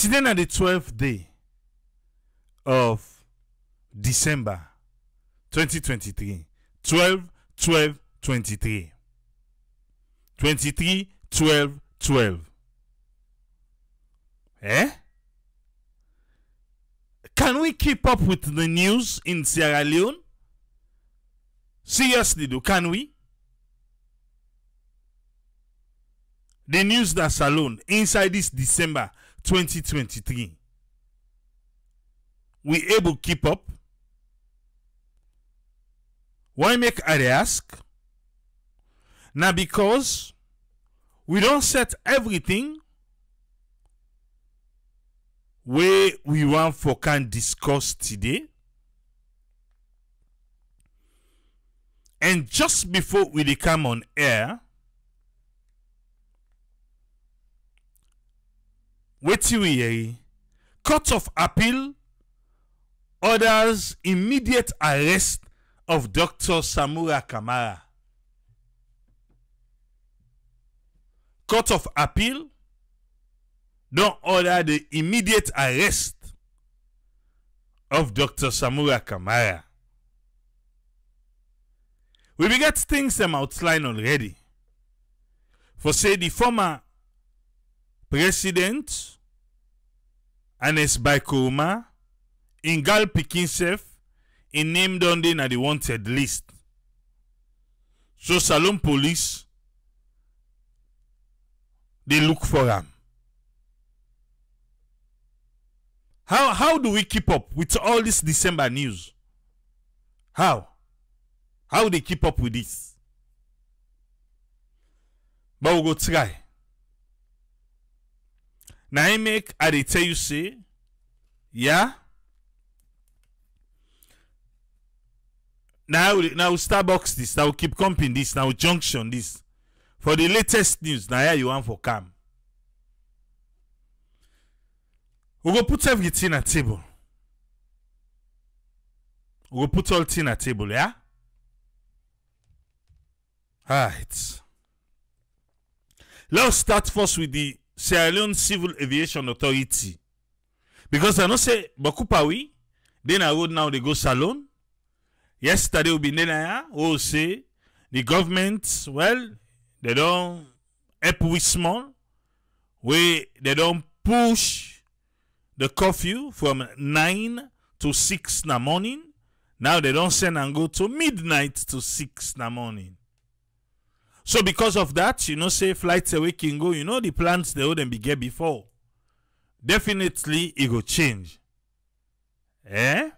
Today na the 12th day of December 2023. 12-12-23. 23-12-12. Can we keep up with the news in Sierra Leone? Seriously though, can we? The news that's alone inside this December 2023. We able to keep up? Why make I ask? Now because we don't set everything where we want for can discuss today. And just before we come on air, wetin we hear? Court of Appeal orders immediate arrest of Dr. Samura Kamara. Court of Appeal don't order the immediate arrest of Dr. Samura Kamara. We get things them outlined already. For say the former president Anes Baikoroma in Gal Pikinsef in named on the wanted list. So Salon police they look for him. How do we keep up with all this December news? How they keep up with this? But we'll go try. Now I make I tell you say, yeah. Now Starbucks this, now keep comping this, now junction this. For the latest news, now you want for cam. We go put everything at table. We go put all thing at table, yeah? Alright. Let's start first with the Sierra Leone Civil Aviation Authority. Because I know say Bakupawi, then I road now they go Salon. Yesterday will be Nenaya, who say the government, well, they don't help with small, where they don't push the curfew from 9 to 6 in the morning. Now they don't send and go to midnight to 6 in the morning. So because of that, you know, say flights away can go, you know, the plans they wouldn't be get before. Definitely it will change. It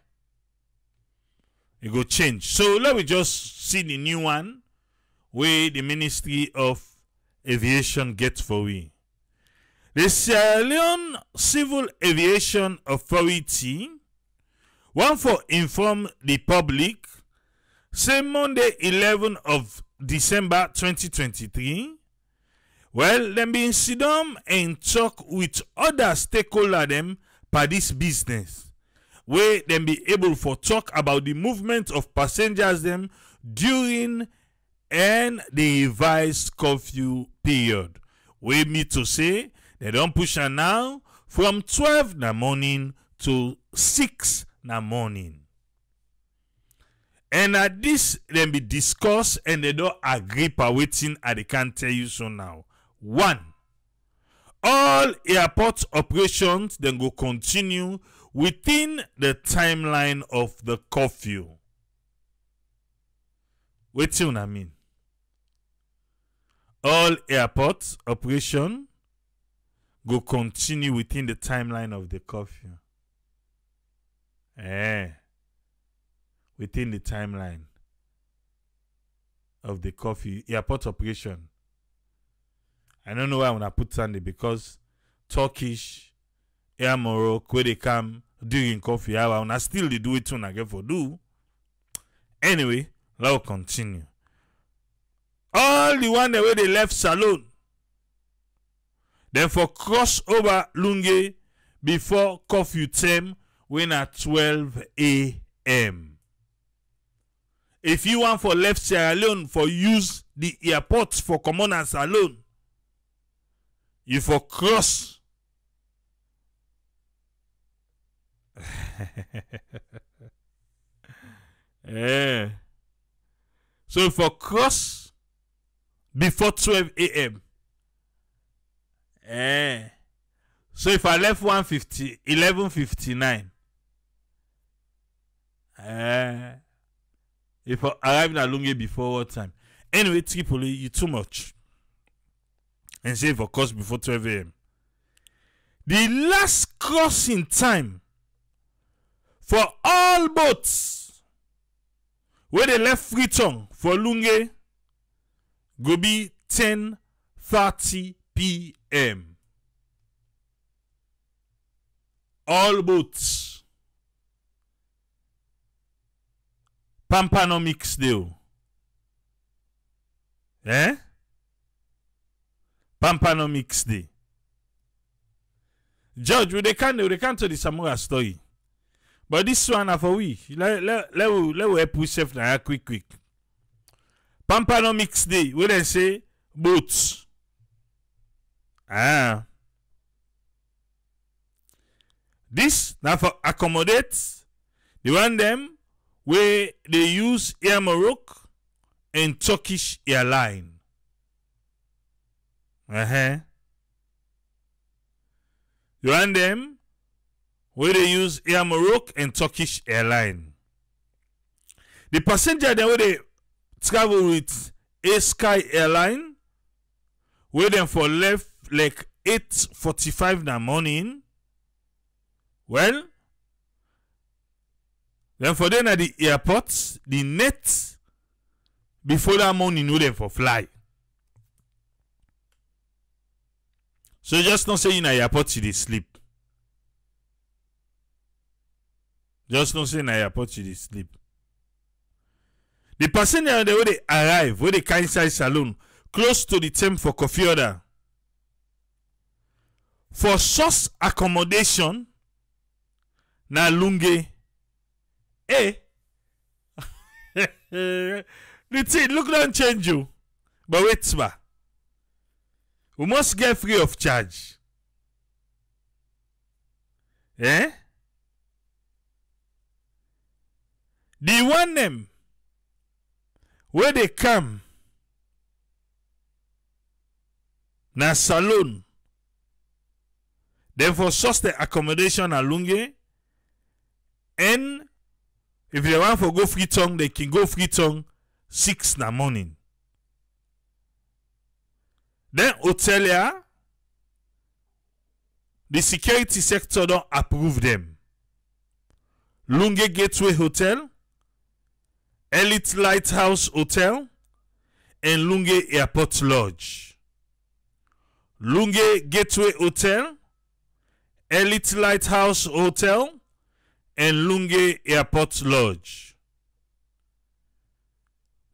will change. So let me just see the new one where the Ministry of Aviation gets for we. The Sierra Leone Civil Aviation Authority want for inform the public say Monday 11 of December 2023, well, them be in Sidom and talk with other stakeholders them for this business, where them be able for talk about the movement of passengers them during and the revised curfew period. We need to say they don't push her now from 12 in the morning to 6 in the morning. And at this, then be discussed and they don't agree per waiting and they can't tell you so now. 1. All airport operations then go continue within the timeline of the curfew. Waiting I mean. All airport operation go continue within the timeline of the curfew. Within the timeline of the curfew, airport operation. I don't know why I want to put Sunday because Turkish, Air Morocco, where they come during curfew hour, and I still they do it when I get for do. Anyway, let's continue. All the one the way they left Salon, then for cross over Lunge before curfew time when at 12 a.m. If you want for left Sierra Leone for use the airport for common and Salon, you for cross So if I cross before 12 a.m. So if I left 11:59. If I arrive in Alunge before what time? Anyway, Tripoli, you too much. And say if I cross before 12 a.m. The last crossing time for all boats where they left Freetown for Lunge go be 10:30 p.m. All boats. Pampanomics deal. Pampanomics Day. George, we can't tell the Samura story. But this one for we. Let help we self now quick. Pampanomics Day, where they say boats. This now for accommodate the one them where they use Air Morocco and Turkish airline. You want them where they use Air Morocco and Turkish airline. The passenger then where they travel with A Sky airline, where them for left like 8:45 in the morning. Well, then for them at the airport, the net before that morning know them for fly. So just don't say in a airport you dey sleep. Just don't say in a airport you dey sleep. The passenger the way they arrive, where they carry inside saloon, close to the time for coffee order. For source accommodation, na Lunge. The thing look don't change you. But wait, sir. We must get free of charge. The one them where they come na saloon. Then for source the accommodation at Lunge. And if they want for go free tongue, they can go free tongue 6 in the morning. Then hotelier, the security sector don't approve them. Lunge Gateway Hotel, Elite Lighthouse Hotel, and Lunge Airport Lodge. Lunge Gateway Hotel, Elite Lighthouse Hotel, and Lunge Airport Lodge.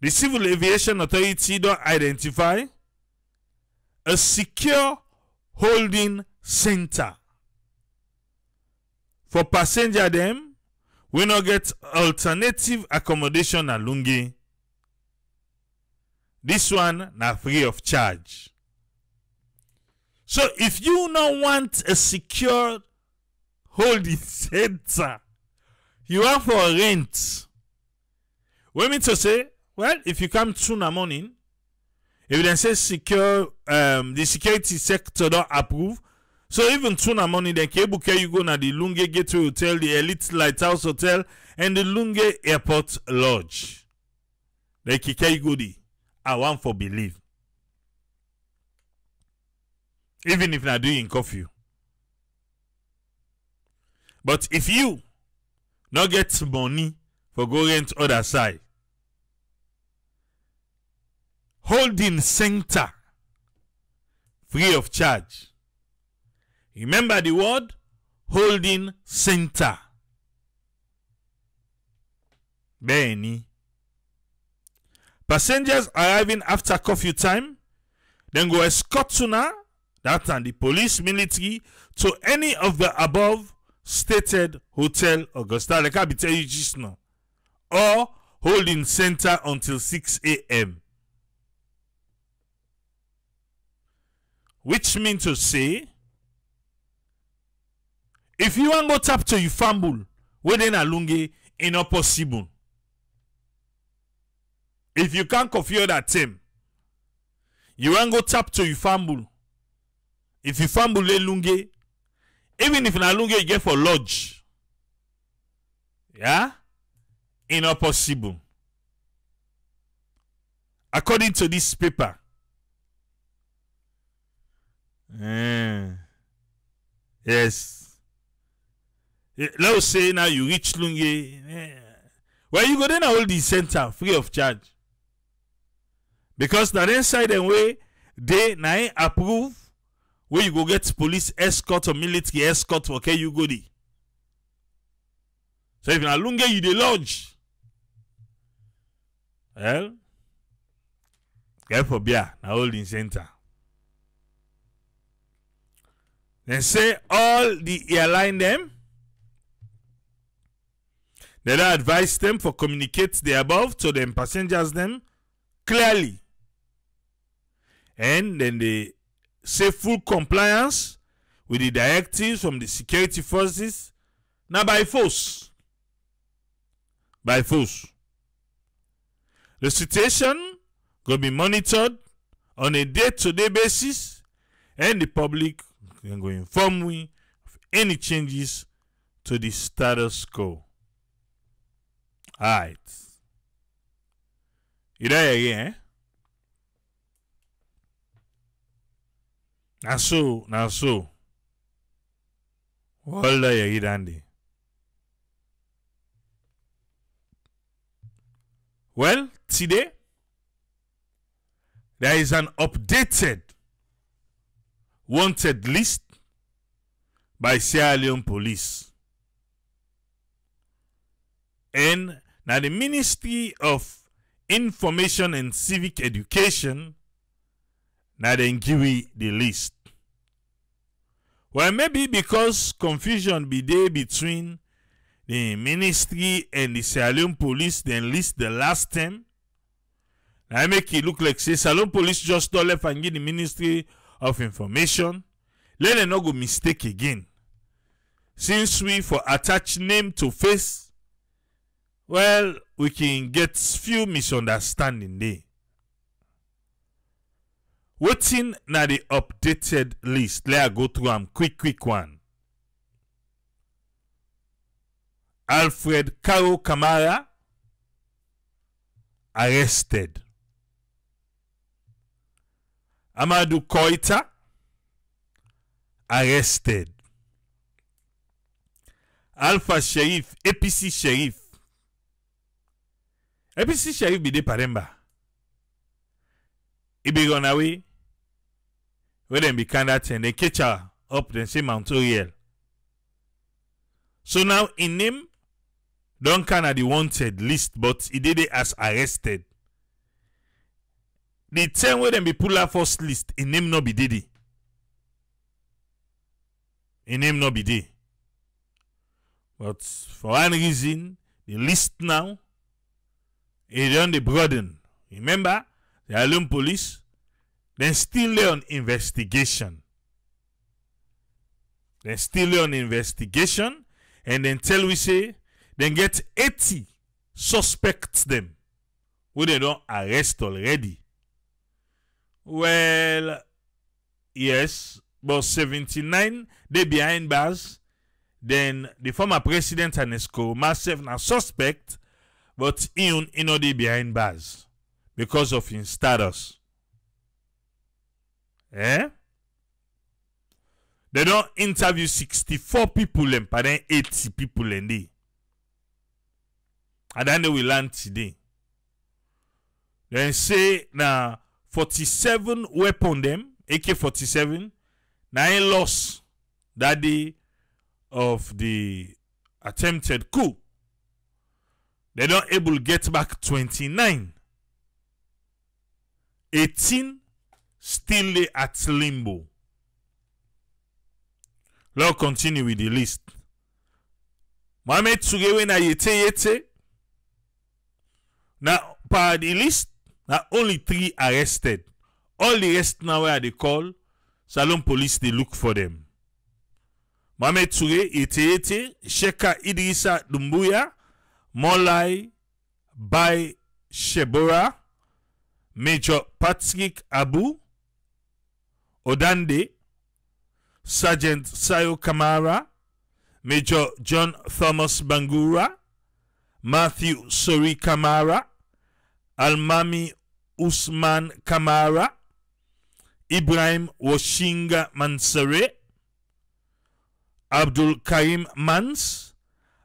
The Civil Aviation Authority don't identify a secure holding center for passenger them we not get alternative accommodation at Lunge. This one na free of charge. So if you not want a secure holding center, you want for rent. We mean to say, well, if you come 2 in the morning, if they say secure, the security sector don't approve. So even 2 in the morning, then cable care you go na the Lunge Gateway Hotel, the Elite Lighthouse Hotel, and the Lunge Airport Lodge. They can you go there. I want for believe. Even if not doing curfew. But if you not get money for go rent other side, holding center free of charge. Remember the word holding center. Benny. Passengers arriving after curfew time, then go escort tuna, that and the police, military, to any of the above stated hotel Augusta, like I be tell you just now, or holding center until 6 a.m. Which means to say, if you want to go tap to your fumble, within a lunge is not possible. If you can't configure that team, you want go tap to your fumble. If you fumble le lunge, even if na lunge you get for lodge, yeah, it's not possible. According to this paper. Yes. Let's say now you reach lunge. Well, you go then hold the center free of charge. Because na inside the way they na approve where you go get police escort or military escort for okay you go there. So if na lunge you dey lodge, well, get for beer na holding center. Then say all the airline them. They don't advise them for communicate the above to them passengers them clearly. And then they say full compliance with the directives from the security forces. Now by force. By force. The situation will be monitored on a day-to-day basis, and the public can go inform we of any changes to the status quo. Alright. You there again, eh? Now so. Hold there you dandy. Well, today there is an updated wanted list by Sierra Leone police. And now the Ministry of Information and Civic Education now then give we the list. Well, maybe because confusion be there between the ministry and the Sierra Leone police, then list the last time. I make it look like say Sierra Leone police just don't left and give the Ministry of Information. Let them not go mistake again. Since we for attach name to face, well, we can get few misunderstanding there. Waiting na the updated list. Let I go through them quick one. Samura Kamara arrested. Amadou Koita arrested. Alpha Sheriff, APC Sheriff be de paremba. He be gone away. Where them be candidate and they catch her up then say Mount Oriel. So now in name don't kind of the wanted list, but he did it as arrested. The time where them be pull out first list, in name no be diddy. In name no be day. But for one reason, the list now is on the broaden. Remember, the Alone police, then still there on investigation. And then tell we say, then get 80 suspects them who they don't arrest already. Well, yes, but 79 they behind bars. Then the former president Anesco Massive now suspect, but in know they behind bars because of his status. Eh? They don't interview 64 people and then 80 people and they. And then they will land today. Then say now 47 weapon them, AK-47, now in loss that day of the attempted coup. They don't able to get back 29. 18 still at limbo. Let's continue with the list. Mohamed Sugewe na yete. Now, per the list, now only 3 arrested. All the rest now where they call Salon police, they look for them. Mohamed Touré, Ete, Sheka Idrissa Doumbouya, Molai Bay Shebora, Major Patrick Abu, Odande, Sergeant Sayo Kamara, Major John Thomas Bangura, Matthew Sori Kamara, Almami Usman Kamara, Ibrahim Washinga Mansare, Abdul Karim Mans,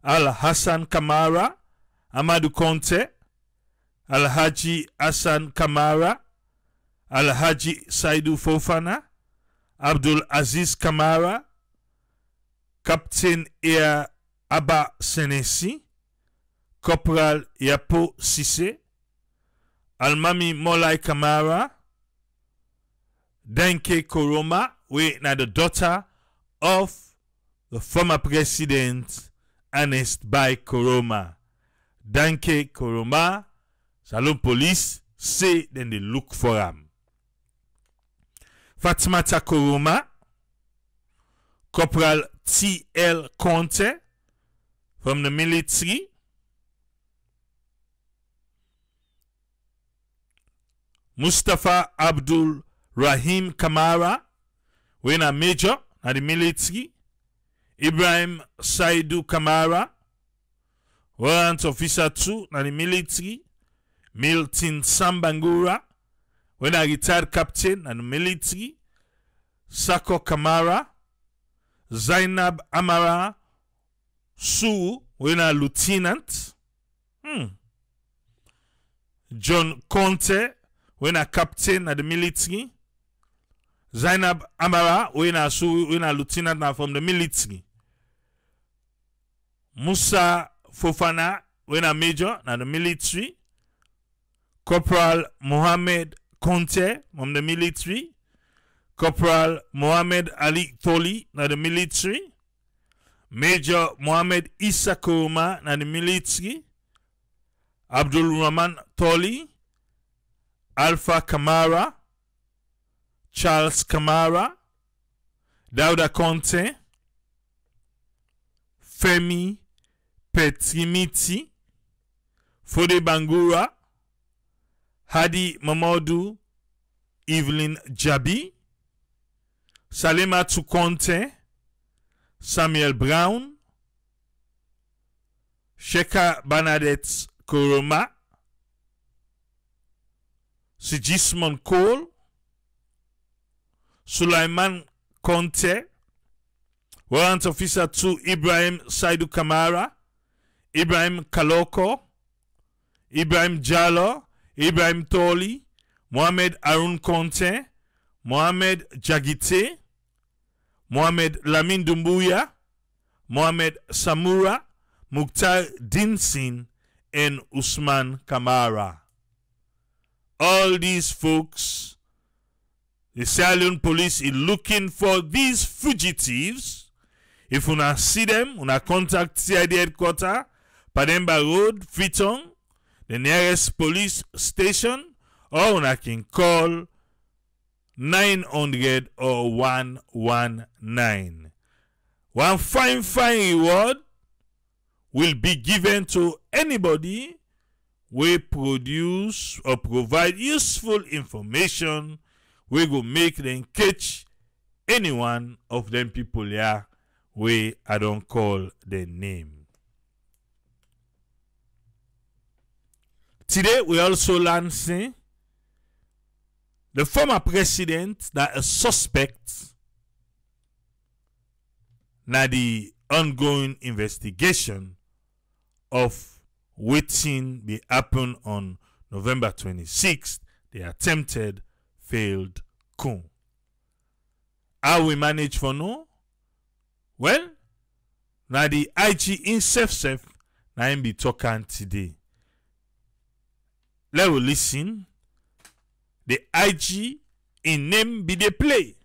Al Hassan Kamara, Amadou Conte, Al Haji Hassan Kamara, Al Haji Saidou Fofana, Abdul Aziz Kamara, Captain Air Abba Senesi, Corporal Yapo Sisse, Almami Molai Kamara, Danke Koroma, we na the daughter of the former president Ernest Bai Koroma. Danke Koroma, Salon Police say then they look for him. Fatimata Koroma, Corporal T.L. Conte from the military. Mustafa Abdul Rahim Kamara, when a major at the military. Ibrahim Saidu Kamara, warrant officer 2 at the military. Milton Sambangura, when a retired captain at the military. Sako Kamara, Zainab Amara Su, when a lieutenant. John Conte, when a captain at the military. Zainab Amara, when a lieutenant now from the military. Musa Fofana, when a major at the military. Corporal Mohammed Conte from the military. Corporal Mohammed Ali Toli at the military. Major Mohammed Issa Koroma at the military. Abdul Rahman Toli, Alpha Kamara, Charles Kamara, Dauda Conte, Femi Petrimiti, Fode Bangura, Hadi Mamadou, Evelyn Jabi, Salema Tukonte, Samuel Brown, Sheka Bernadette Koroma, Sigismond Cole, Sulaiman Conte, Warrant Officer 2 Ibrahim Saidu Kamara, Ibrahim Kaloko, Ibrahim Jallo, Ibrahim Toli, Mohamed Arun Conte, Mohamed Jagite, Mohamed Lamin Doumbouya, Mohamed Samura, Mukhtar Dinsin, and Usman Kamara. All these folks, the Sierra police is looking for these fugitives. If you not see them, you not contact CID headquarters, Pademba Road, Fitong, the nearest police station, or you can call 900 or 119. One fine reward will be given to anybody who produce or provide useful information. We go make them catch any one of them people here where I don't call their name. Today we also lancing the former president that a suspect na the ongoing investigation of waiting be happen on November 26th, the attempted failed coup. How we manage for no? Well, now the IG in self now him be talking today. Let us listen. The IG in name be the play.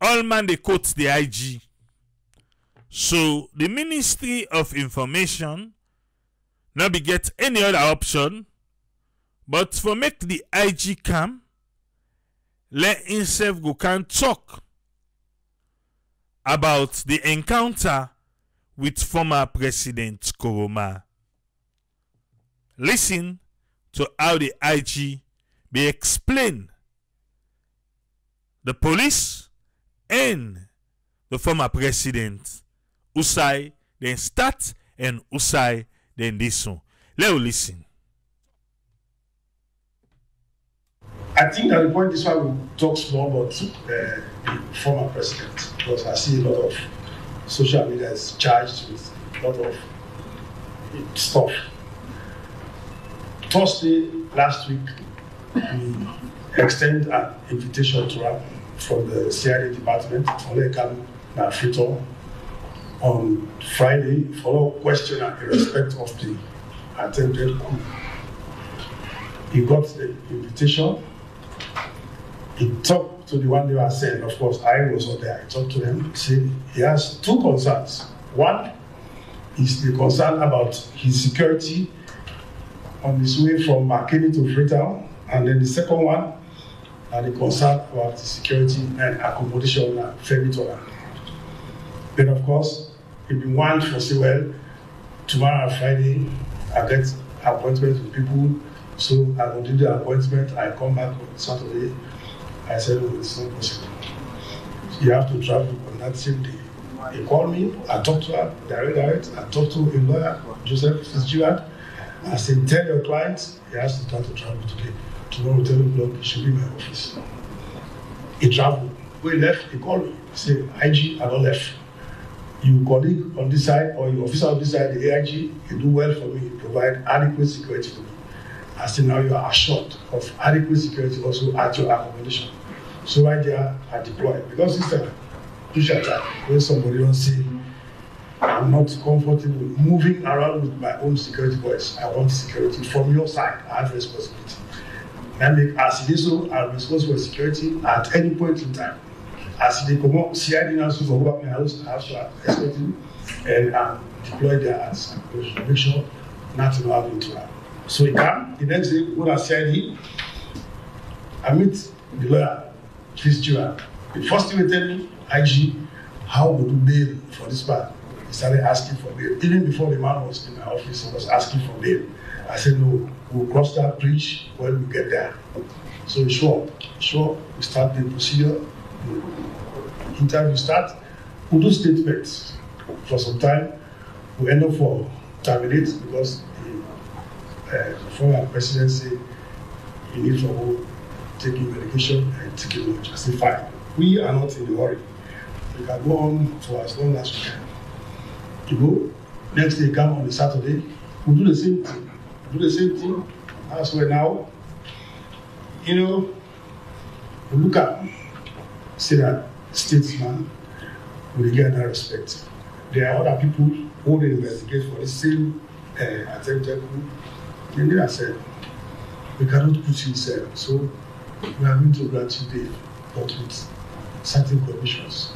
All man they quote the IG. So the Ministry of Information not be get any other option but for make the IG come, let himself go can talk about the encounter with former President Koroma. Listen to how the IG be explain the police and the former president. Usai then start and Usai then this one. Let's listen. I think at the point this one will talk more about the former president, because I see a lot of social media is charged with a lot of stuff. Thursday last week, we extended an invitation to her from the CID department, Olekam Nafrito, on Friday for a question in respect of the attempted coup. He got the invitation. He talked to the one they were saying, of course, I was not there. I talked to him. He said he has two concerns. One is the concern about his security on his way from Makeni to Freetown, and then the second one are the concern about the security and accommodation at Femitola. Then, of course, he been warned for say, well, tomorrow and Friday, I get appointments with people, so I will do the appointment. I come back on Saturday. I said, oh, it's not possible. So you have to travel on that same day. He called me, I talked to her direct. I talked to a lawyer, Joseph Fitzgerald. I said, tell your client he has to start to travel today. Tomorrow, 10 o'clock, he should be in my office. He traveled. When he left, he called me. He said, IG, I don't left. Your colleague on this side or your officer on this side, the AIG, you do well for me, you provide adequate security for me. I said, now you are assured of adequate security also at your accommodation. So right there, I deploy. Because it's a crucial time when somebody don't say, I'm not comfortable moving around with my own security voice. I want security from your side. I have responsibility. And as it is so, I'm responsible for security at any point in time. As they come up, CID now for my house, I have to escort him and deploy there as make sure nothing will happen to her. So he come, the next day, we go to CID. I meet the lawyer, Fitzgerald. The first thing they tell me, IG, how would you bail for this man? He started asking for bail. Even before the man was in my office, he was asking for bail. I said, no, we'll cross that bridge when we get there. So sure, we start the procedure. The interview start. We do statements for some time. We end up for terminate because the former president said you need to go taking medication and taking lunch. I said, fine. We are not in a hurry. We can go on for as long as we can. You go, next day come on a Saturday, we do the same thing. As well now, you know, we look at, say that statesman will get that respect. There are other people who they investigate for the same attempted coup. And then I said, we cannot put you in cell, so we are going to grant you bail, but with certain conditions.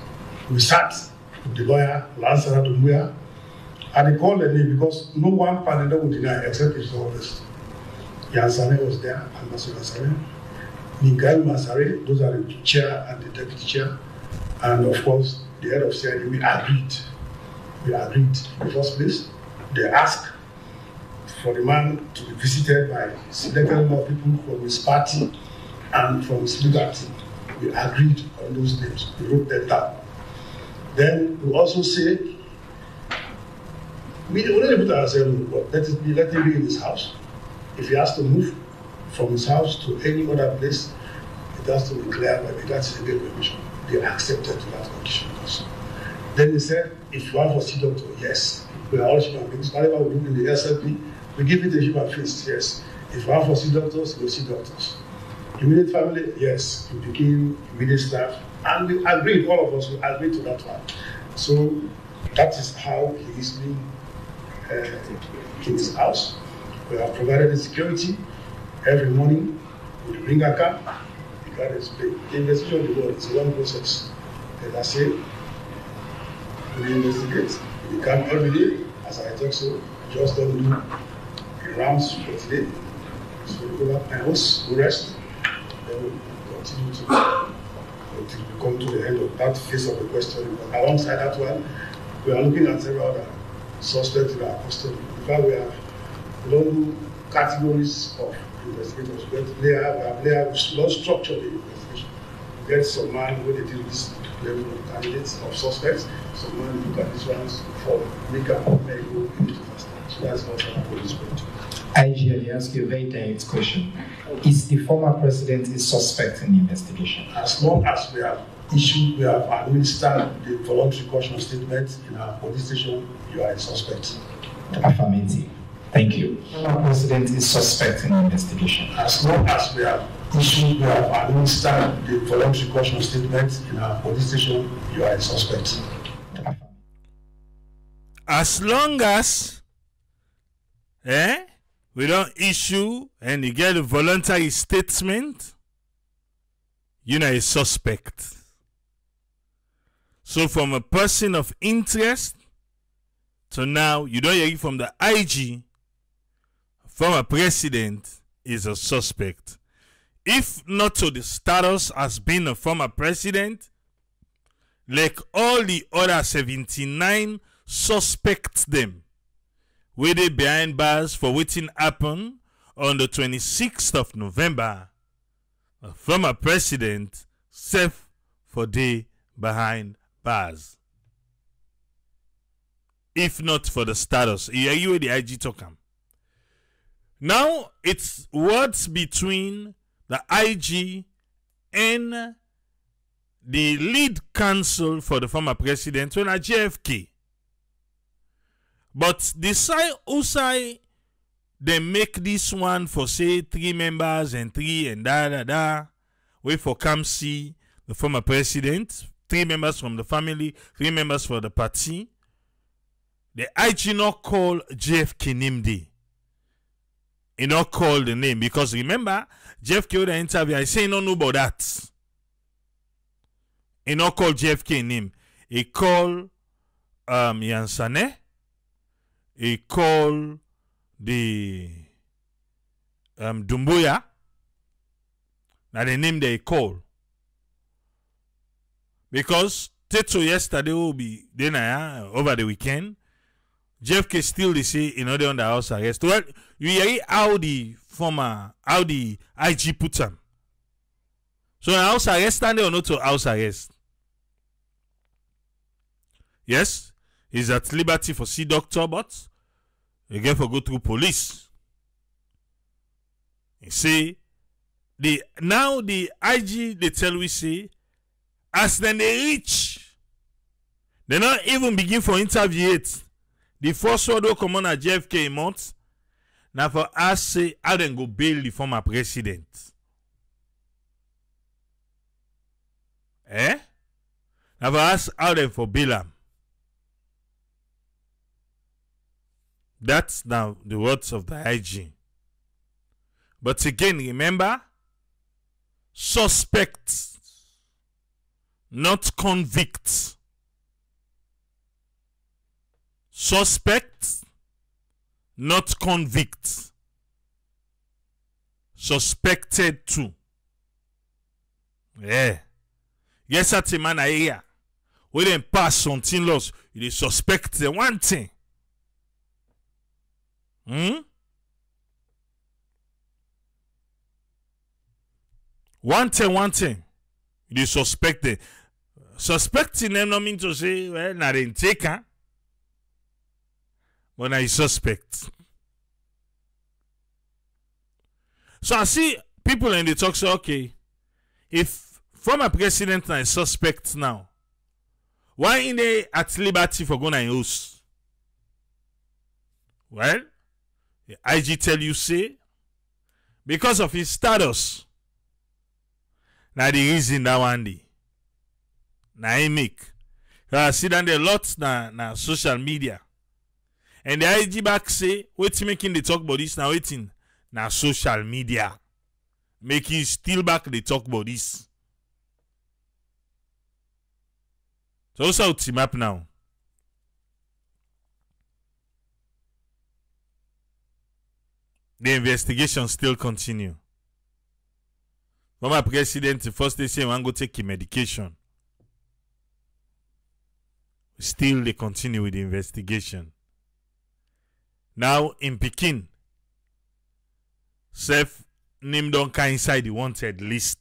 We sat with the lawyer, Lansara Dumbuya, and they called the name because no one panel would deny except his office. Yansane was there, Ambassador Yansane. Mikael Masare, those are the chair and the deputy chair. And of course, the head of CID, we agreed. In the first place. They asked for the man to be visited by selected number of people from his party and from his legal team. We agreed on those names. We wrote them down. Then we also say, we only put ourselves, but let him be in his house. If he has to move from his house to any other place, it has to be clear by the certificate permission. They accepted to that condition also. Then they said, if you want for see doctor, yes. We are all human beings. Whatever we do in the SLP, we give it a human face, yes. If you want for see doctors, we'll see doctors. Immediate family, yes. We became immediate staff. And we agreed, all of us, we agreed to that one. So that is how he is being in his house. We have provided the security. Every morning, we bring a car. The car is paid. The investigation of the world is a long process. As I say, we investigate. We come every day. As I talk so, just don't do rounds for today. So we go back my house, we rest. Then we continue to until we come to the end of that phase of the question. But alongside that one, we are looking at several other suspects in our custody. In fact, we have long categories of investigators. We have not structured the investigation. We get some man who they deal with this level of candidates of suspects, some man look at these ones for make up may go into faster. So that's what our police point. IG, I ask you a very direct question. Is the former president a suspect in the investigation? As long as we have administered the voluntary caution statement in our police station, you are a suspect. Affirmative. Thank you. The former president is suspect in the investigation. As long as we have administered the voluntary caution statement in our police station, you are a suspect. As long as we don't issue and you get a voluntary statement, you're not a suspect. So from a person of interest to now, you don't hear it from the IG, former president is a suspect. If not to the status as being a former president, like all the other 79 suspects them, where they behind bars for waiting happen on the 26th of November, a former president safe for day behind bars. If not for the status, you hear the IG talk. Now it's words between the IG and the lead counsel for the former president, when a JFK. But the side outside, they make this one for say 3 members and 3 and da. Wait for come see the former president, 3 members from the family, 3 members for the party. The IG not call JFK name day. He not call the name because remember, JFK with the interview, I say he don't know about that. He not call JFK name. He call Yansane. He call the Dumbuya. Now the name they call. Because Teto yesterday will be then over the weekend. JFK still they say in order under house arrest. Well, you hear how the IG put him. So house arrest stand or not to house arrest? Yes, he's at liberty for see doctor, but again for go through police. You see, now the IG they tell we say, as then they reach, they not even begin for interview yet. The first word will come on at JFK a month. Now for us say how then go bail the former president. Now for us how then for bail him. That's now the words of the IG. But again, remember, suspects, not convicts. Suspects, not convicts. Suspected too. Yeah. Yes, that's a man here. We didn't pass something loss. You suspect the one thing. One thing. You suspect it. Suspecting them not mean to say, well, not in take, huh? But I suspect. So I see people in the talk say, okay, if former president is suspect now, why in they at liberty for going to house? Well, the IG tell you say, because of his status. Now the reason that one day. Now he make. I see that there lots na social media. And the IG back say, wait making the talk about this now waiting. Na social media. Making still back the talk about this. So what's our team up now? The investigation still continue. Former president, first they say one go take him medication. Still, they continue with the investigation. Now, in Pekin, Seth name don't come inside the wanted list.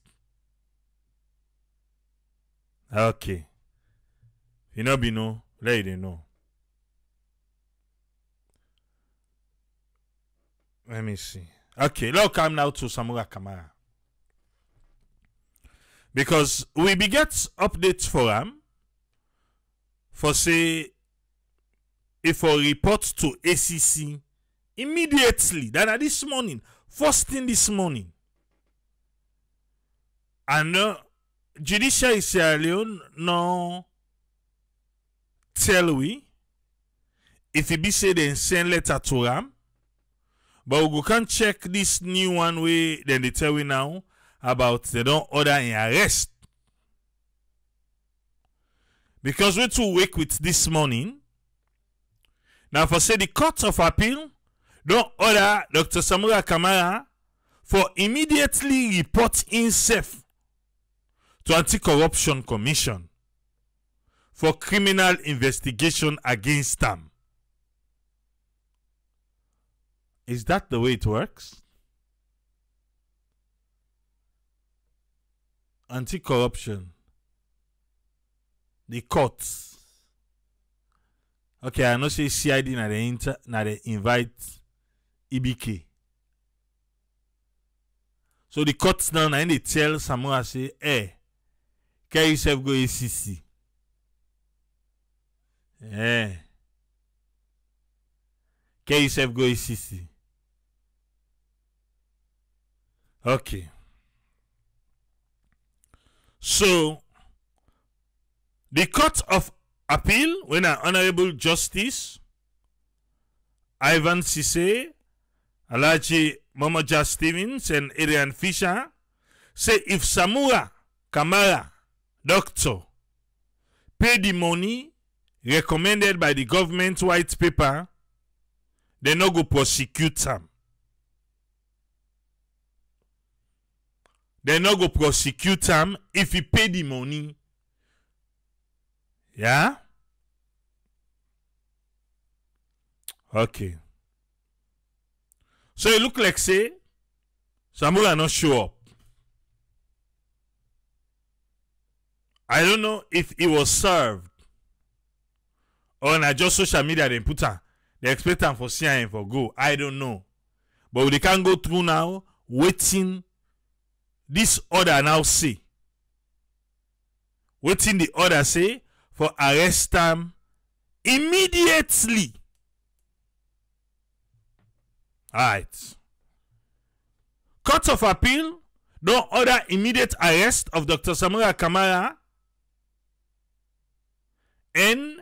Okay. You know, be no, let you know. Let me see. Okay, let's come now to Samura Kamara. Because we beget updates for him. For say, if a report to ACC immediately, that this morning, first thing this morning, and judiciary Sierra Leone no tell we if it be say they send letter to him, but we can check this new one way. Then they tell we now about they don't order an arrest. Because we to wake with this morning. Now for say the Court of Appeal don't order Dr. Samura Kamara for immediately report himself to Anti-Corruption Commission for criminal investigation against them. Is that the way it works? Anti-corruption. The courts. Okay, I know say CID na they invite EBK. So the courts now and they tell Samura say, hey, can yourself go ACC? Eh. Can yourself go ACC? Okay. So the Court of Appeal, when an Honorable Justice Ivan Sise, Alaji Momoja Stevens, and Adrian Fisher say if Samura Kamara, doctor, pay the money recommended by the government white paper, they no go prosecute him. They no go prosecute him if he pay the money. Yeah? Okay. So it look like say Samura not show up. I don't know if he was served or not just social media they put her. They expect him for CIN for go. I don't know. But they can go through now waiting this order now say. Waiting the order say for arrest them immediately. Alright. Court of Appeal don't order immediate arrest of Dr. Samura Kamara and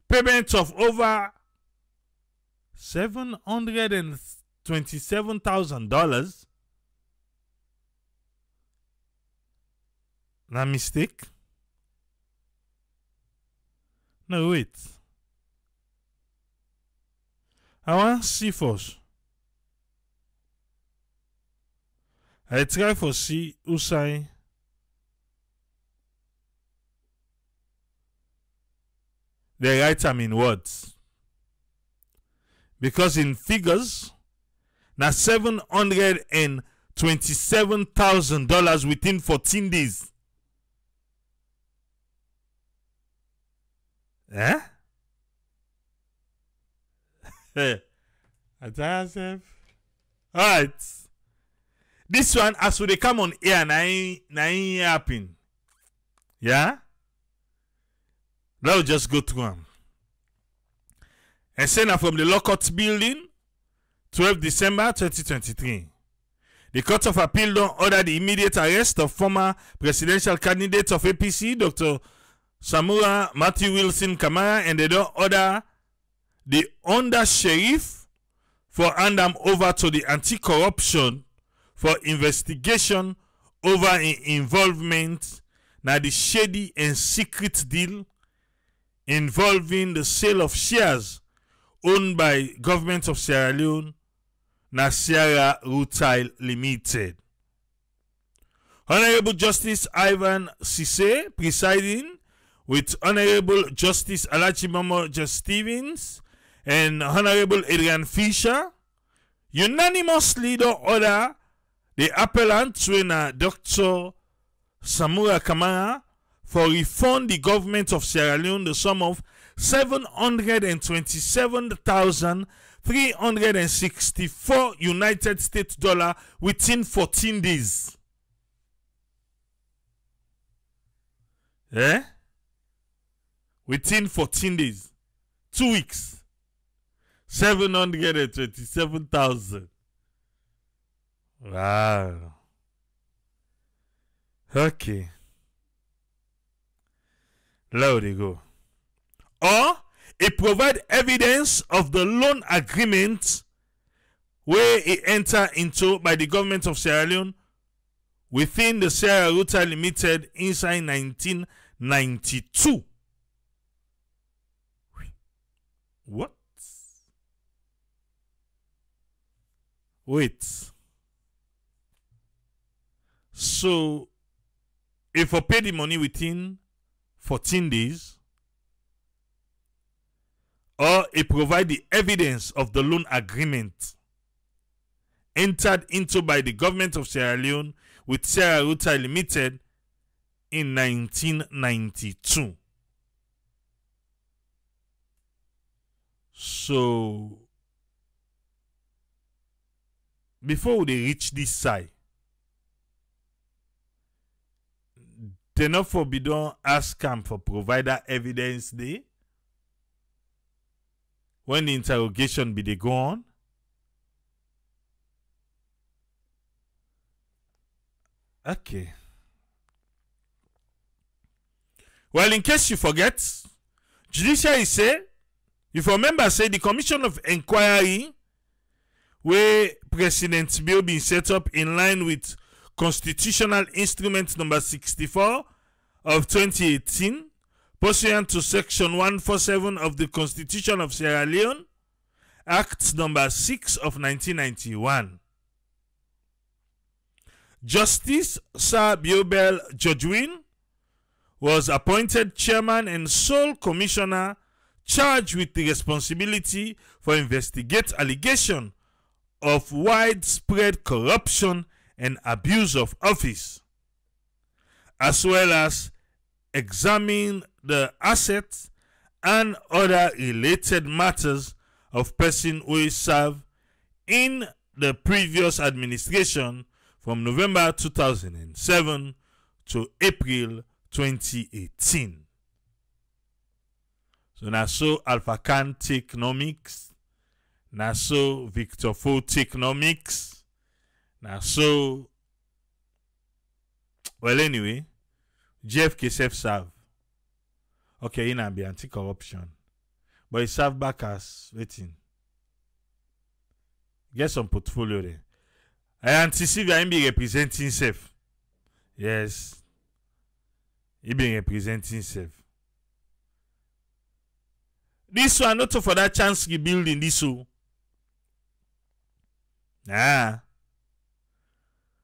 payment of over $727,000. No mistake? No, wait. I want to see first. I try for see who say they write them in words. Because in figures, now $727,000 within 14 days. Eh? I tell myself. Alright. This one, as they come on air, na happen. Yeah? Let's just go through them. And send from the Lockout Building, 12 December 2023. The Court of Appeal don't order the immediate arrest of former presidential candidate of APC, Dr. Samura Matthew Wilson Kamara, and they don't order the under sheriff for hand them over to the anti-corruption for investigation over involvement na the shady and secret deal involving the sale of shares owned by government of Sierra Leone na Sierra Rutile Limited. Honorable Justice Ivan Sise presiding, with Honorable Justice Alachi Momo Stevens and Honorable Adrian Fisher, unanimously order the appellant, Dr. Samura Kamara, for refund the government of Sierra Leone the sum of $727,364 United States dollar within 14 days. Within 14 days. 2 weeks. 727,000. Wow. Okay. There we go. Or it provide evidence of the loan agreement where it entered into by the government of Sierra Leone within the Sierra Ruta Limited inside 1992. What? Wait. So, if I pay the money within 14 days, or it provide the evidence of the loan agreement entered into by the government of Sierra Leone with Sierra Ruta Limited in 1992. So, before they reach this side, they not forbidden ask them for provider evidence day when the interrogation be they go on. Okay. Well, in case you forget, judiciary say, if you remember, say the Commission of Inquiry where President Bill been set up in line with Constitutional Instrument number 64 of 2018, pursuant to Section 147 of the Constitution of Sierra Leone, Act number 6 of 1991. Justice Sir Biobel Jojwin was appointed chairman and sole commissioner charged with the responsibility for investigate allegation of widespread corruption and abuse of office, as well as examine the assets and other related matters of person who served in the previous administration from November 2007 to April 2018. So now so Alpha Khan Technomics, now so Victor Fo Technomics, now so, well anyway, JFK self-serve. Okay, he not be anti-corruption. But he serve back as waiting. Get some portfolio there. I anticipate him be representing himself. Yes. He be representing himself. This one not for that chance rebuilding this one.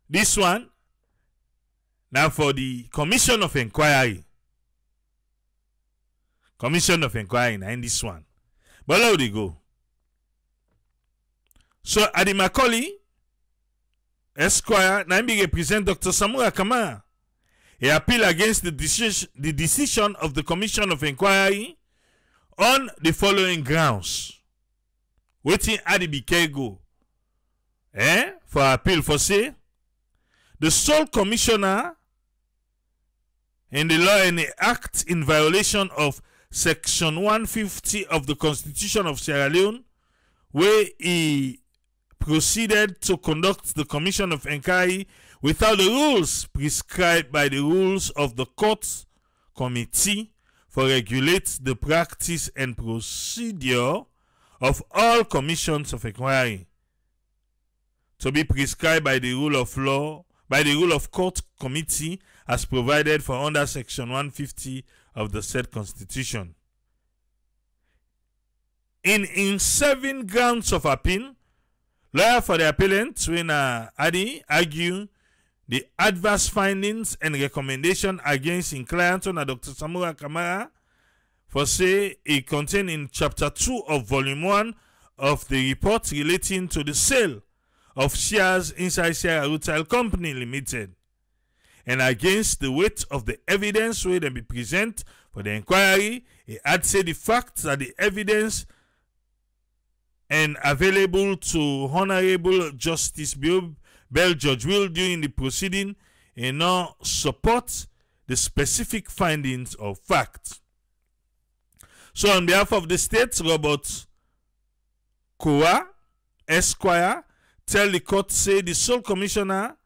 This one now for the Commission of Inquiry. Commission of Inquiry and this one. But how they go? So Adi Macaulay Esquire now be represent Dr. Samura Kamara. He appeal against the decision of the Commission of Inquiry on the following grounds. Waiting Adi BK go. For appeal for say the sole commissioner in the law and the act in violation of Section 150 of the Constitution of Sierra Leone, where he proceeded to conduct the Commission of Inquiry without the rules prescribed by the rules of the Court Committee for regulate the practice and procedure of all commissions of inquiry, to be prescribed by the rule of law, by the rule of Court Committee as provided for under Section 150 of the said Constitution. In 7 grounds of appeal, lawyer for the appellant, when Adi argue the adverse findings and recommendation against in client on Dr. Samura Kamara for say it contained in chapter 2 of volume 1 of the report relating to the sale of shares inside Sierra Rutile Company Limited, and against the weight of the evidence where they be present for the inquiry. It had said the fact that the evidence and available to Honorable Justice Bell Judge Will during the proceeding and now support the specific findings of fact. So on behalf of the state, Robert Koa, Esquire, tell the court say the sole commissioner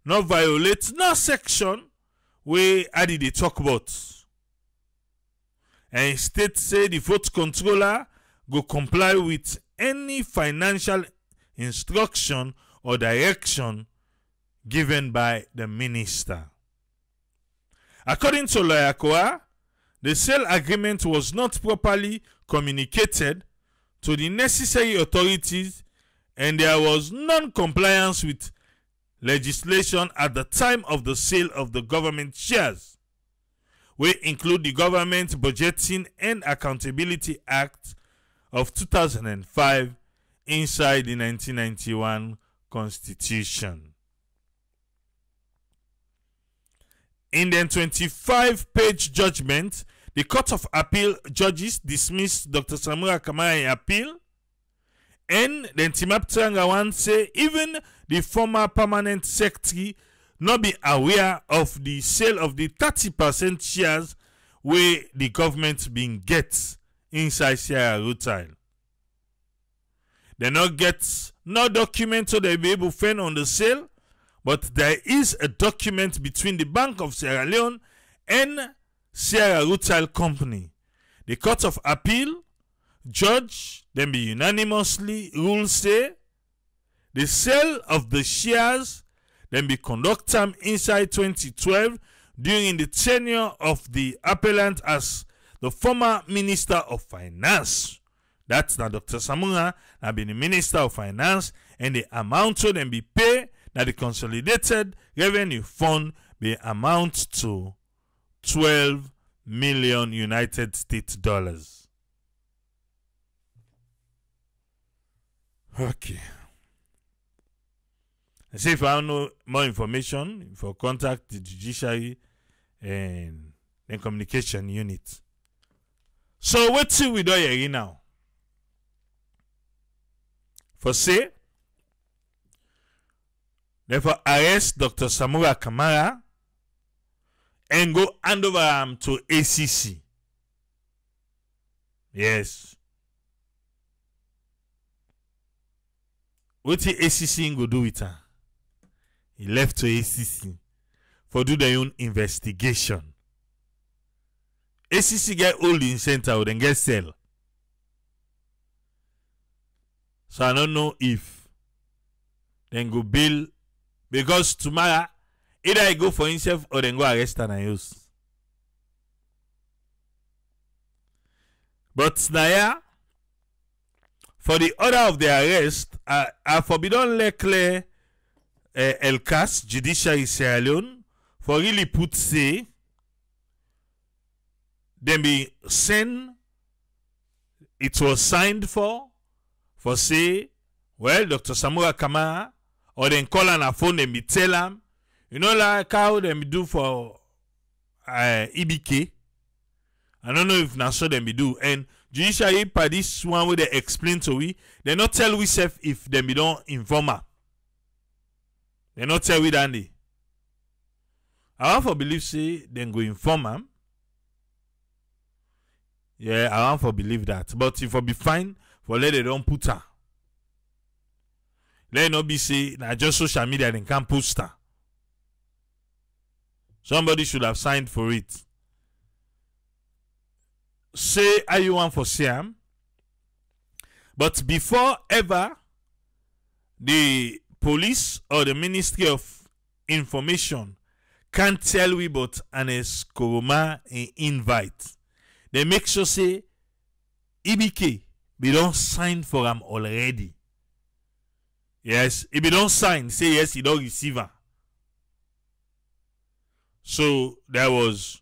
not violate no section where Adi they talk about. And state say the vote controller go comply with any financial instruction or direction given by the minister. According to Lawyer Koa, the sale agreement was not properly communicated to the necessary authorities and there was non-compliance with legislation at the time of the sale of the government shares, which include the Government Budgeting and Accountability Act of 2005 inside the 1991 Constitution. In the 25-page judgment, the Court of Appeal judges dismissed Dr. Samura Kamara in appeal, and then Timap Trangawan say even the former permanent secretary not be aware of the sale of the 30% shares where the government being gets inside Sierra Rutile. They not get no document so they be able to fend on the sale, but there is a document between the Bank of Sierra Leone and Sierra Rutile Company. The Court of Appeal judge then be unanimously rule say the sale of the shares then be conducted inside 2012 during the tenure of the appellant as the former Minister of Finance. That's now Dr. Samura have been the Minister of Finance, and the amount to them be paid that the Consolidated Revenue Fund be amount to 12 million United States dollars. Okay. I say if I know more information, if I contact the Judiciary and the Communication Unit. So what see we do here now? For say, therefore arrest Dr. Samura Kamara and go hand over him to ACC. Yes. What the ACC go do with her? He left to ACC for do their own investigation. ACC get hold in center or then get sell. So I don't know if then go bail, because tomorrow either he go for himself or then go arrest and use. But now for the order of the arrest, I forbidden Leclerc Elkas, Judiciary Sierra Leone, for really put say, then be send, it was signed for say, well, Dr. Samura Kamara, or then call on a phone and be tell him, you know, like how them do for EBK. I don't know if that's what them be do. And Judiciary, by this one where they explain to we, they not tell we self if them be don't inform her. They not tell we dandy. I want for believe say then go inform them. Yeah, I want for believe that. But if I be fine, for let they don't put her. Let not be say na just social media they can't post her. Somebody should have signed for it. Say how you want for Siam. But before ever the police or the Ministry of Information can't tell we but an eskoroma an invite. They make sure say EBK we don't sign for him already. Yes, if you don't sign, say yes, you don't receive her. So there was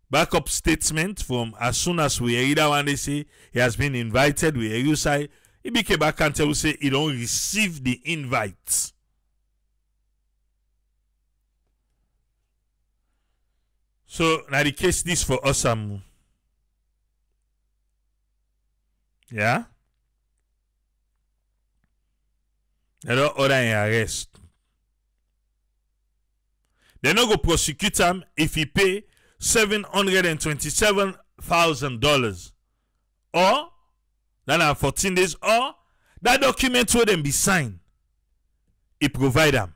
backup statement from as soon as we hear that one, they say he has been invited. We hear you say he became back and tell we say he don't receive the invite. So now the case this for Osamu. Yeah? They don't order an arrest. They not go prosecute him if he pay $727,000 or that are 14 days or that document will then be signed. He provide them.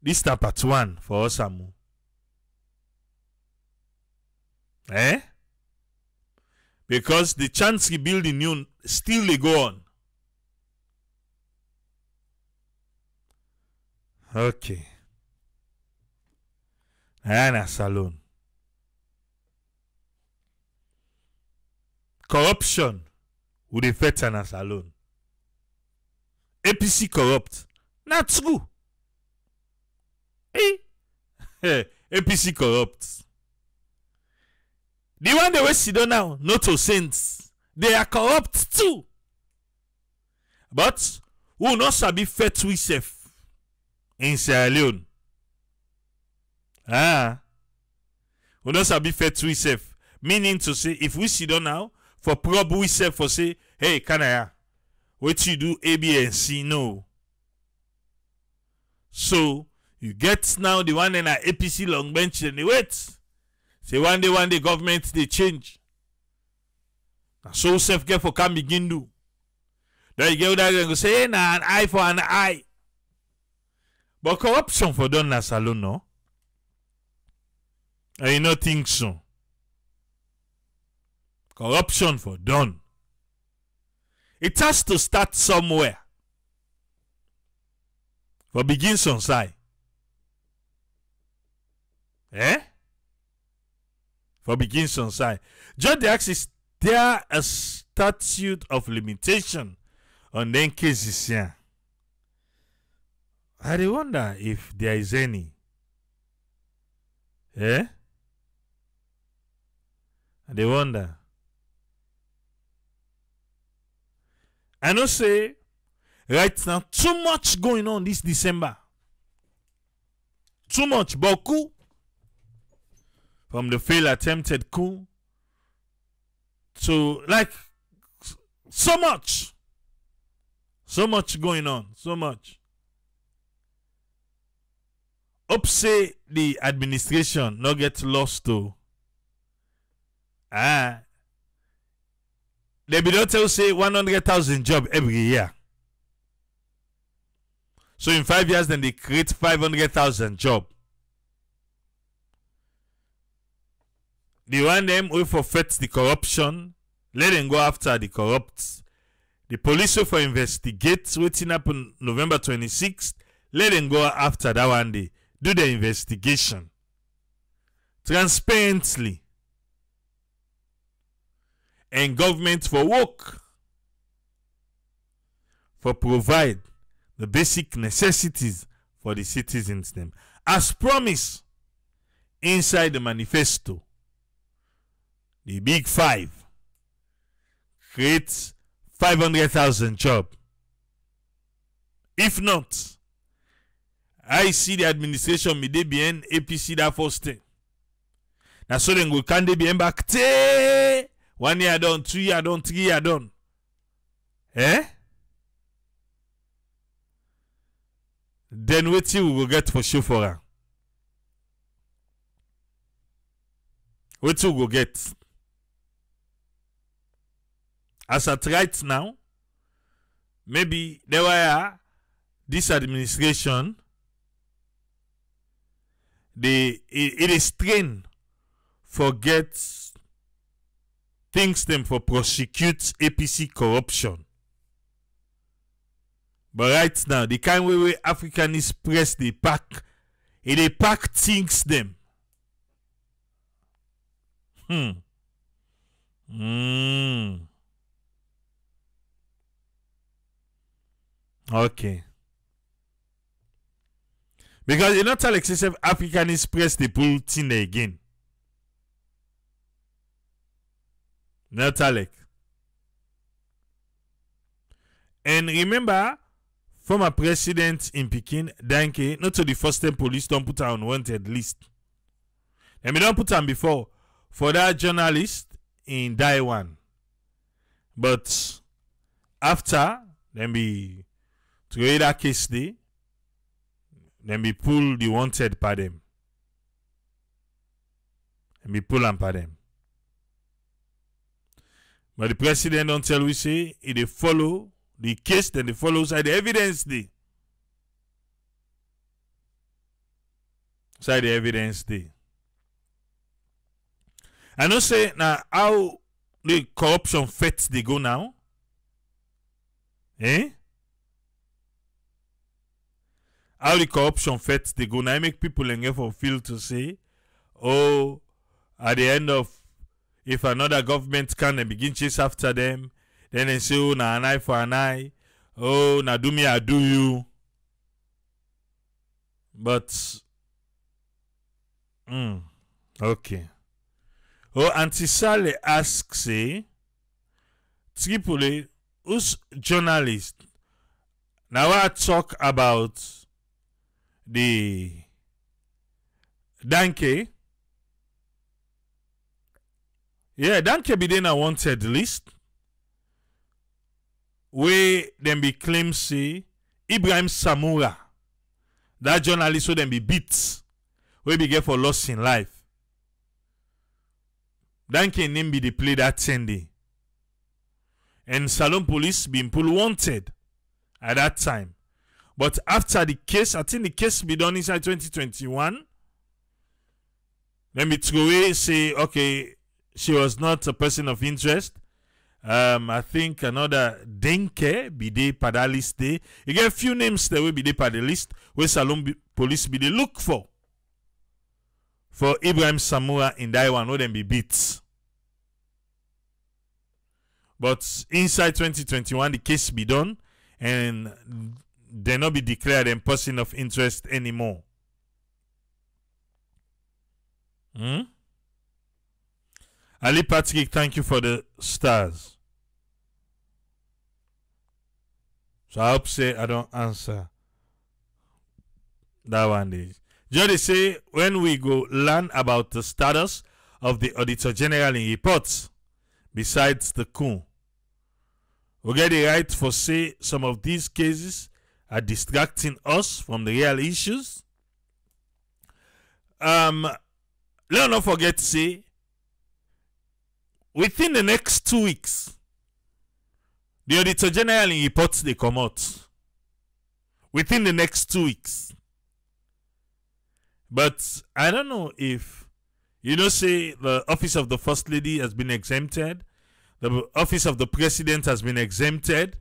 This is part 1 for Osamu. Eh? Because the chance rebuilding new still they go on. Okay. Anna Salon. Corruption would affect Anna Salon. APC corrupt. Not true. APC corrupt. The one they will sit down now, not to saints. They are corrupt too. But who will not sabi fet we safe in Sierra Leone? We not sabi fet we safe. Meaning to say, if we sit down now, for prob we safe for say, hey, Kanaya, what you do A, B, and C? No. So you get now the one in a APC long bench and they wait. Say one day government they change. So self get for can begin do. Then you get that and go say, hey, nah, an eye for an eye. But corruption for done na salon, no? I not think so. Corruption for done. It has to start somewhere. For begin some side. Eh? For begin some side. Judge the ask, is there a statute of limitation on them cases here? I wonder if there is any. Eh? I wonder. I know say right now too much going on this December. Too much beaucoup. From the failed attempted coup to like so much going on, so much. Hope say the administration not get lost to. They be don't tell say 100,000 job every year. So in 5 years then they create 500,000 job. The one them will forfeit the corruption, let them go after the corrupt. The police will for investigate waiting up on November 26th, let them go after that one day. Do the investigation. Transparently. And government for work. For provide the basic necessities for the citizens them. As promised inside the manifesto. The big 5 creates 500,000 jobs. If not, I see the administration may they be in APC that first thing. Now so then we can they be in back 1 year done, 2 year done, 3 year done. Eh? Then wait till we will get for show for her. Wait till we will get. As at right now, maybe there were this administration, it is trained for get things them for prosecute APC corruption. But right now, the kind way Africanist press they pack, they pack things them. Okay. Because you not tell excessive Africanist press the pull thing again. Not Alec. And remember, former president in Peking, Danke, not to the first time police don't put her on wanted list. And we don't put her before for that journalist in Taiwan. But after, then we throw that case day, then we pull the wanted by them. And we pull them by them. But the president don't tell we say, if they follow the case, then they follow side the evidence day. Side the evidence day. I know say now how the corruption fets they go now. Eh? How the corruption fets they go now. I make people in for feel to say, oh, at the end of if another government can and begin chase after them, then they say, oh, na an eye for an eye. Oh, na do me, I do you. But, okay. Oh, Auntie Sally asks, say, Tripoli, who's journalist? Now I talk about the Danke. Yeah, Danke be then a wanted list. Where them be claimed say Ibrahim Samura, that journalist who them be beat, where be get for loss in life. Danke name be they play that Sunday. And Salon police been pulled wanted at that time. But after the case, I think the case be done inside 2021. Let me throw away say, okay, she was not a person of interest. I think another Denke be there per that list there. You get a few names there will be there per the list where Salon police be they look for Ibrahim Samura in that one, where them be beat. But inside 2021, the case be done and they not be declared a person of interest anymore. Ali Patrick, thank you for the stars. So I hope say I don't answer that one day. Jody say when we go learn about the status of the Auditor General in reports, besides the coup, we get the right for say some of these cases are distracting us from the real issues. Let's not forget to say within the next 2 weeks, the Auditor General in reports they come out. Within the next 2 weeks. But I don't know if, say the office of the First Lady has been exempted. The office of the President has been exempted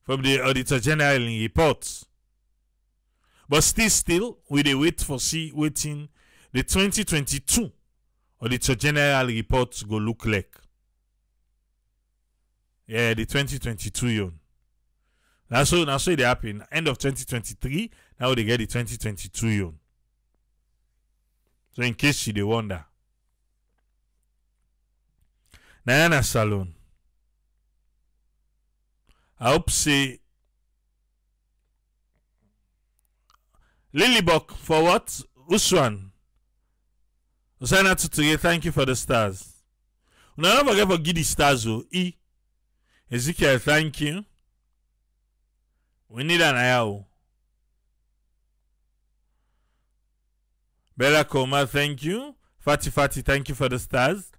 from the Auditor General in reports. But still, we dey wait for waiting the 2022 Auditor General reports go look like. Yeah, the 2022 year. Now so it happen. End of 2023, now they get the 2022 year. So in case you dey wonder. Nayana Salon. I hope say Lilybok for what? Uswan. Usana Tutuye, thank you for the stars. Una don't forget for Giddy stars. Ezekiel, thank you. We need an ayao. Bella Koma, thank you. Fati, thank you for the stars.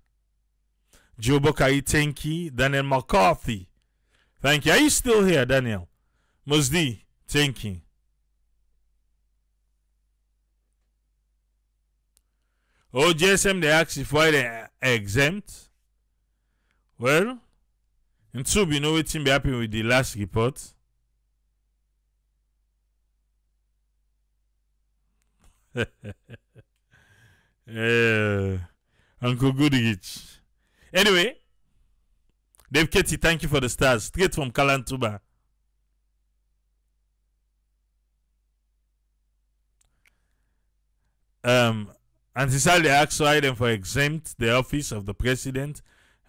Joe Bokai, thank you. Daniel McCarthy, thank you. Are you still here, Daniel? Mosdi, thank you. Oh, JSM, they ask if why they exempt. Well, in truth, you know what be happening with the last report. Uncle Goodrich. Anyway, Dave Ketty, thank you for the stars. Straight from Kalantuba. Antisali asked why them for exempt the office of the president,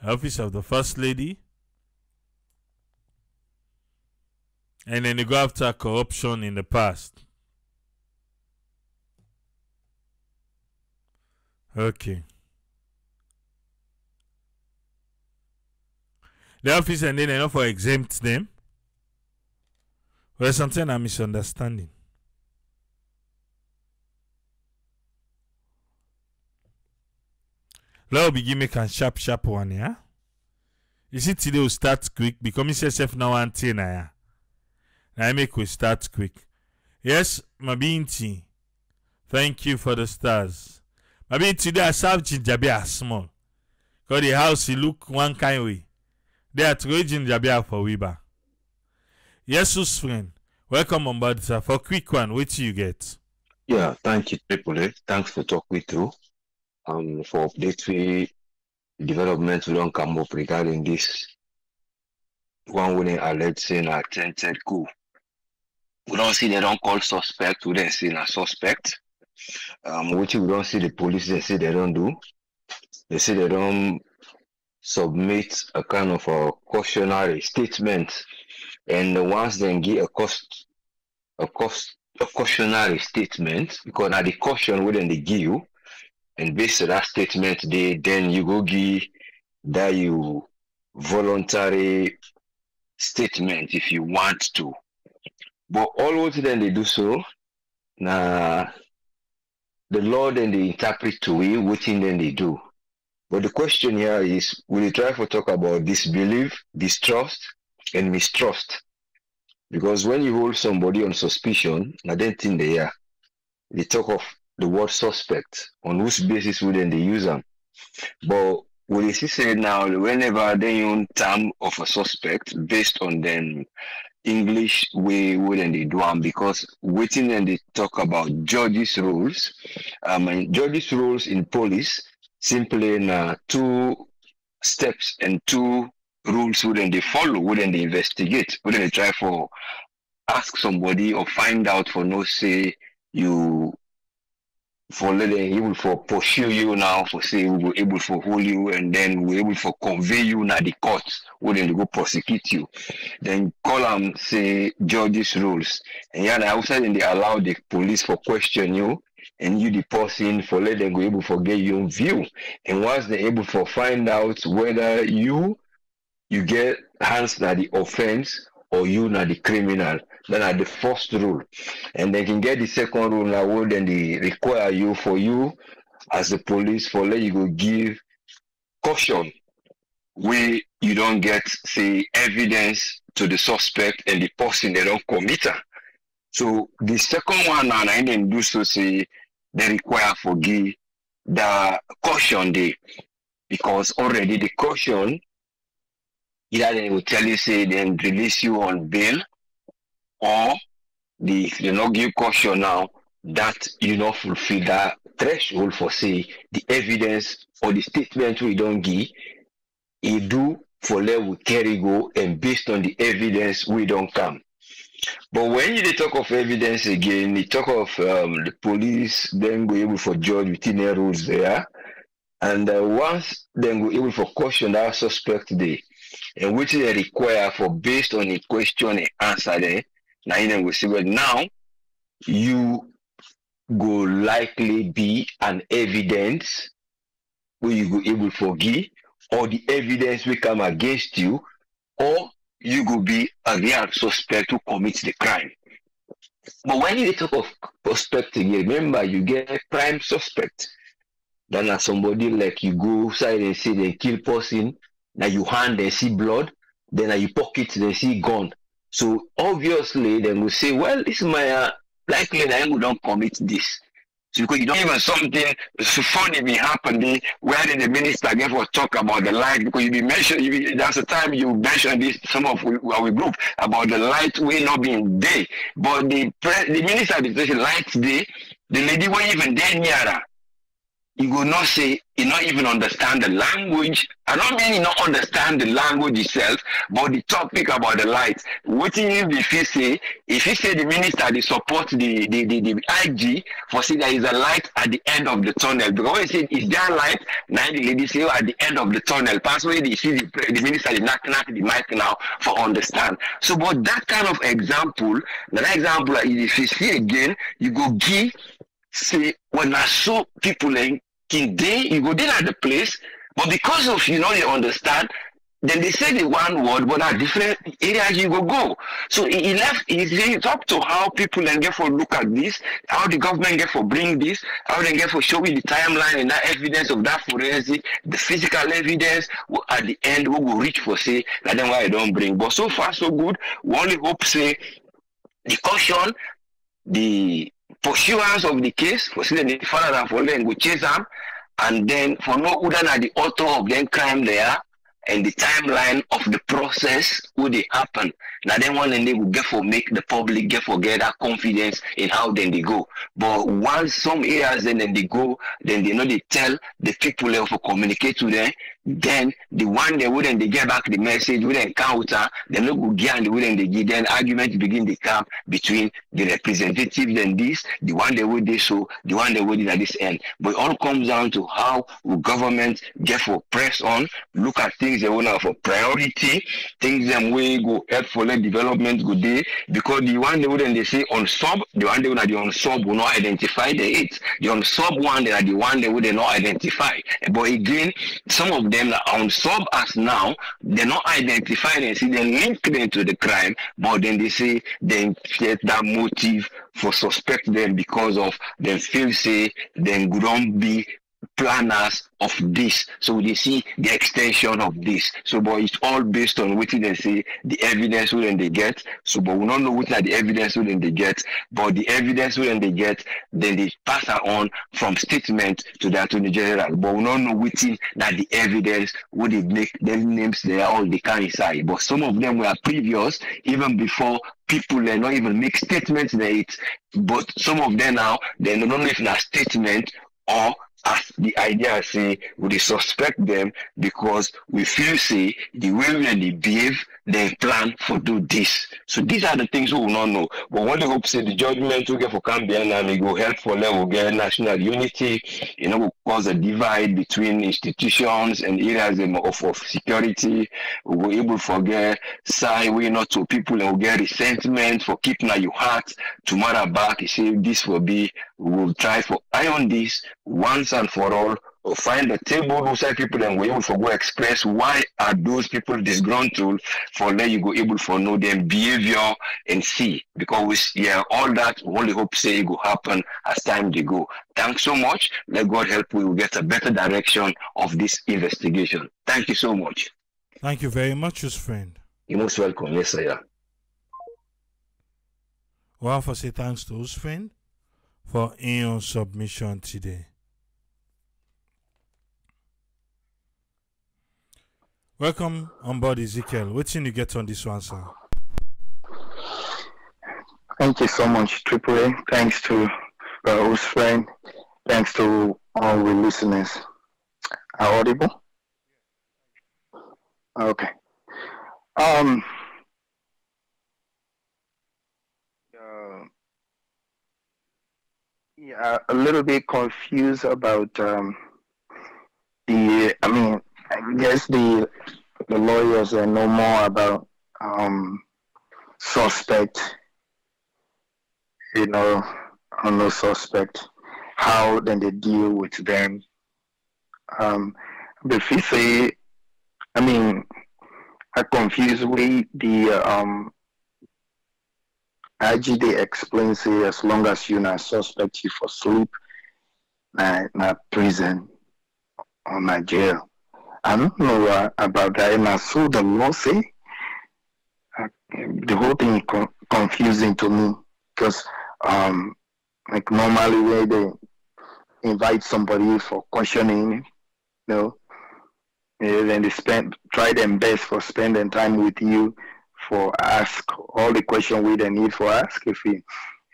office of the first lady, and then they go after corruption in the past. Okay. The office and then enough for exempt them. Well, something I'm misunderstanding. Let me give me a sharp one, yeah? You see, today we'll start quick because myself now and 10, yeah? I make we start quick. Yes, Mabinti. Thank you for the stars. Mabinti, today I serve Jinjabia small. Because the house, he look one kind way. They are throwing Jinjabia for Weber. Jesus friend, welcome on board, sir. For quick one, what do you get? Yeah, thank you, Triple A. Thanks for talking me through. For update development we don't come up regarding this one winning alleged saying attempted coup. We don't see they don't call suspect, we don't see a suspect. Which we don't see the police, they say they don't do. They say they don't submit a kind of a cautionary statement, and once they give a cautionary statement, because now the caution wouldn't they give you, and based on that statement, then you go give that you voluntary statement if you want to. But always then they do so, now the law then they interpret to it, what thing then they do. But the question here is, will you try to talk about disbelief, distrust, and mistrust? Because when you hold somebody on suspicion, I don't think they talk of the word suspect, on whose basis wouldn't they use them. But what you say now, whenever they use term of a suspect based on them English way, wouldn't they do them? Because waiting and they talk about judges' rules, and judges' rules in police simply in 2 steps and 2 rules wouldn't they follow, wouldn't they investigate, wouldn't they try for ask somebody or find out for no say you for letting able for pursue you now for say we were able for hold you and then we able for convey you now the court wouldn't go prosecute you. Then call them say judges rules. And yeah, outside then they allow the police for question you and you the person for let them go able for get your view. And once they're able for find out whether you get hands na the offense or you na the criminal, then are the first rule. And they can get the second rule now where then they require you for you as the police for let you go give caution where you don't get say evidence to the suspect and the person they don't commit her. So the second one now I didn't do so say they require for give the caution day, because already the caution either they will tell you say then release you on bail, or if they not give caution now that you not fulfill that threshold for say the evidence or the statement we don't give, it do for let we carry go and based on the evidence we don't come. But when you talk of evidence again, you talk of the police then go able for judge within their rules there, and once then go able for caution that suspect day, and which they require for based on a question and answer there. Now you will see well now you go likely be an evidence where you go able for give, or the evidence will come against you, or you go be a real suspect who commits the crime. But when you talk of suspect again, remember you get a prime suspect. Then as somebody like you go side and say they kill person, now you hand and see blood, then you pocket and see gun. So obviously then we say, well, this is my likely that I don't commit this. So because you don't even something so funny be happening where did the minister again for talk about the light, because you be mentioned that's the time you mentioned this some of our group about the light will not being day. But the minister be saying light day, the lady won't even there near her. you will not say you not even understand the language. I don't mean you not understand the language itself, but the topic about the light. What if you say the minister they support the IG for say there is a light at the end of the tunnel, because when you say is there light, now the lady say at the end of the tunnel. Personally, they see the minister they knock the mic now for understand. So, but that kind of example, that example, if you see again, you go give say when I saw people in day, you go there at the place, but because of you understand, then they say the one word, but at different areas you go. So it's up to how people then get for look at this, how the government get for bring this, how they get for showing the timeline and that evidence of that forensic, the physical evidence at the end we will reach for say that then why I don't bring. But so far so good. We only hope say the caution, the pursuance of the case for saying the father and for them go chase them, and then for no other than the author of them crime there and the timeline of the process would they happen. Now then one and they will get for make the public get that confidence in how then they go. But once some areas then they go, then they tell the people there for communicate to them, then the one they wouldn't they get back the message, wouldn't counter, then no go get and they wouldn't they give, then arguments begin to come between the representatives and this, the one they would do so, the one they would at this end. But it all comes down to how will government get for press on, look at things they want for priority, things them way go help for the development go day, because the one they wouldn't they say on sub, the one they would the on sub will not identify the hits. The on sub one they are the one they would not identify. But again, some of them are on sub as now, they're not identifying and see they link them to the crime, but then they say they get that motive for suspect them because of them feel say then don't be planners of this, so they see the extension of this. So but it's all based on what they say the evidence when they get. So but we don't know what are the evidence when they get, but the evidence when they get, then they pass it on from statement to the Attorney General. But we don't know what is that the evidence would they make them names they are all they can inside. But some of them were previous even before people they not even make statements in it. But some of them now they don't know if it's a statement or as the idea say we suspect them because we feel say the way they behave, they plan for do this. So these are the things we will not know. But what they hope say the judgment we get for Cambian and it will help for them, will get national unity, will cause a divide between institutions and areas of security. We will able to forget side way not to people and will get resentment for keeping your heart tomorrow back. You say this will be, we will try for iron this once and for all, or find a table outside people and we able to go express why are those people disgruntled, for then you go able to know their behavior and see, because all that we only hope say it will happen as time they go. Thanks so much. Let God help we will get a better direction of this investigation. Thank you so much. Thank you very much, his friend. You're most welcome. Yes, sir. Well, for say thanks to his friend for your submission today. Welcome on board, Ezekiel. What can you get on this one, sir? Thank you so much, Triple A. Thanks to our host friend. Thanks to all the listeners. Are audible? Okay. A little bit confused about I guess the lawyers know more about suspect, or no suspect, how then they deal with them. But if you say, I confuse with the IGD explains say as long as you're not suspect, you for sleep, not prison or not jail. I don't know about that, and I saw the law say the whole thing is confusing to me because like normally where they invite somebody for questioning, and then they try their best for spending time with you for ask all the questions we they need for ask. If we,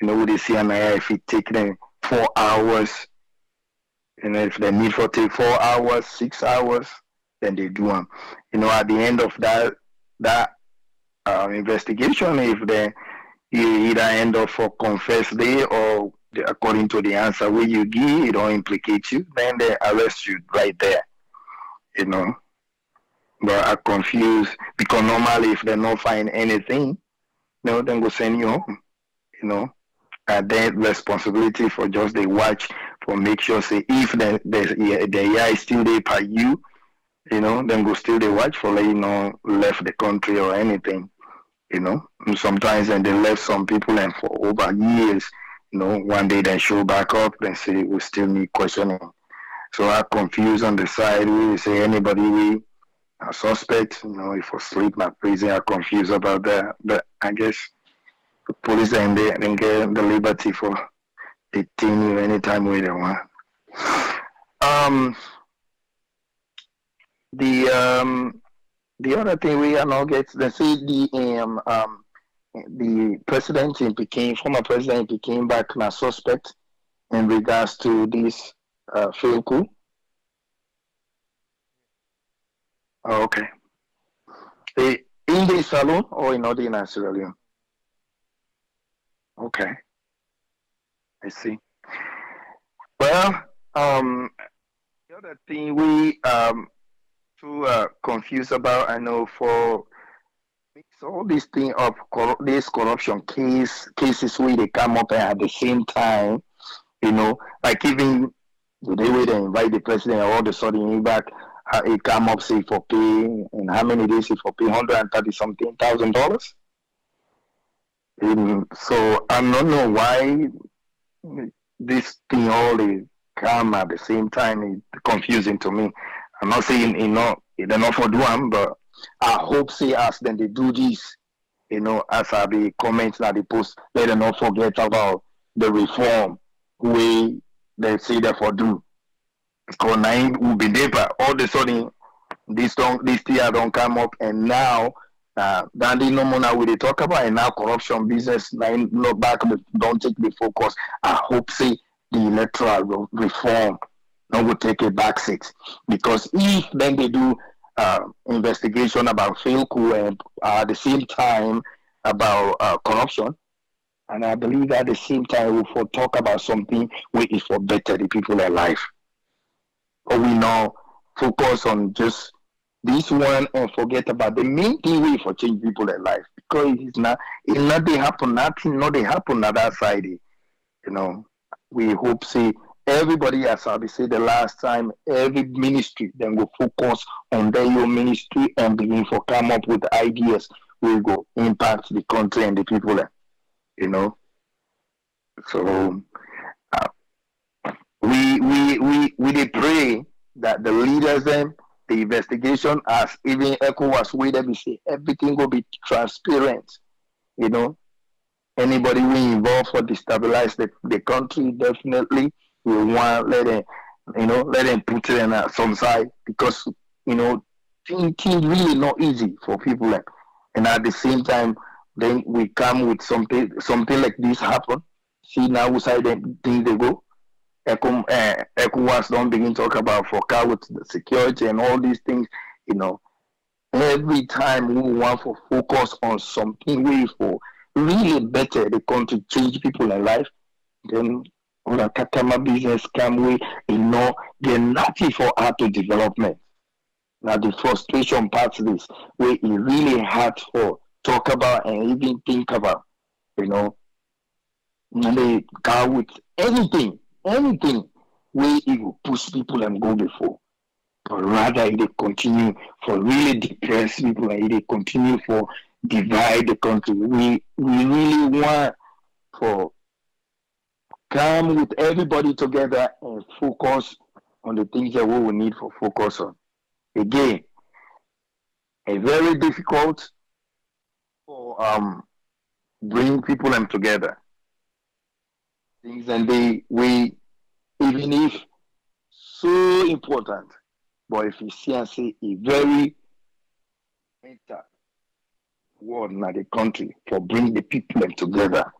they see if it take them 4 hours If they need for take 4 hours, 6 hours, then they do them. At the end of that investigation, if they you either end up for confess day or according to the answer where you give, it don't implicate you, then they arrest you right there. But I'm confused because normally if they don't find anything, then go send you home. And then responsibility for just the watch for make sure say if the AI is still there by you, then go still the watch for let you know left the country or anything. And sometimes and they left some people and for over years, one day they show back up and say we still need questioning. So I'm confused on the side. We say anybody we a suspect, if we sleep in prison, I'm confused about that. But I guess the police and they get the liberty for detain you anytime we they want. The other thing we are not get they say the president in Peking, former president in Peking back na suspect in regards to this failed coup. Oh, okay. In the salon or in other Sierra Leone? Okay. I see. Well, the other thing we too confused about, I know for all these thing of this corruption cases where they come up at the same time, like even the day where they invite the president, all of a sudden he back, it come up say for pay, and how many days he for pay $130-something thousand. So I don't know why this thing all they come at the same time. It's confusing to me. I'm not saying they're not for doing, but I hope say as then they do this, as I be comments that they post, let them not forget about the reform way they say they for do. Because now will be there, but all of a sudden this year don't come up, and now then they no more now we they talk about, and now corruption business now no back don't take the focus. I hope say the electoral reform not will take a back seat, because if then they do investigation about failed coup and at the same time about corruption, and I believe at the same time we will talk about something which is for better the people in life. Or we now focus on just this one and forget about the main thing we for change people in life, because it's not they happen nothing not they happen on that side. We hope say everybody, as I say the last time, every ministry then will focus on their ministry and begin to come up with ideas will go impact the country and the people. So we they pray that the leaders then the investigation as even ECOWAS way that we say everything will be transparent. Anybody we involved for destabilize the country definitely we want let them put it in some side, because things really not easy for people, and at the same time then we come with something like this happen. See now which side things they go. ECOWAS don't begin to talk about for car with the security and all these things. Every time we want to focus on something way for really better the country, change people in life, then all the Katama business come with they're nothing for auto development. Now the frustration part of this where it really hard for talk about and even think about, and they go with anything where it will push people and go before. But rather they continue for really depress people and they continue for divide the country. We really want for come with everybody together and focus on the things that we will need for focus on. Again, a very difficult for bring people them together. Things and we even if so important, but if you see and say a very better word in the country for bring the people together,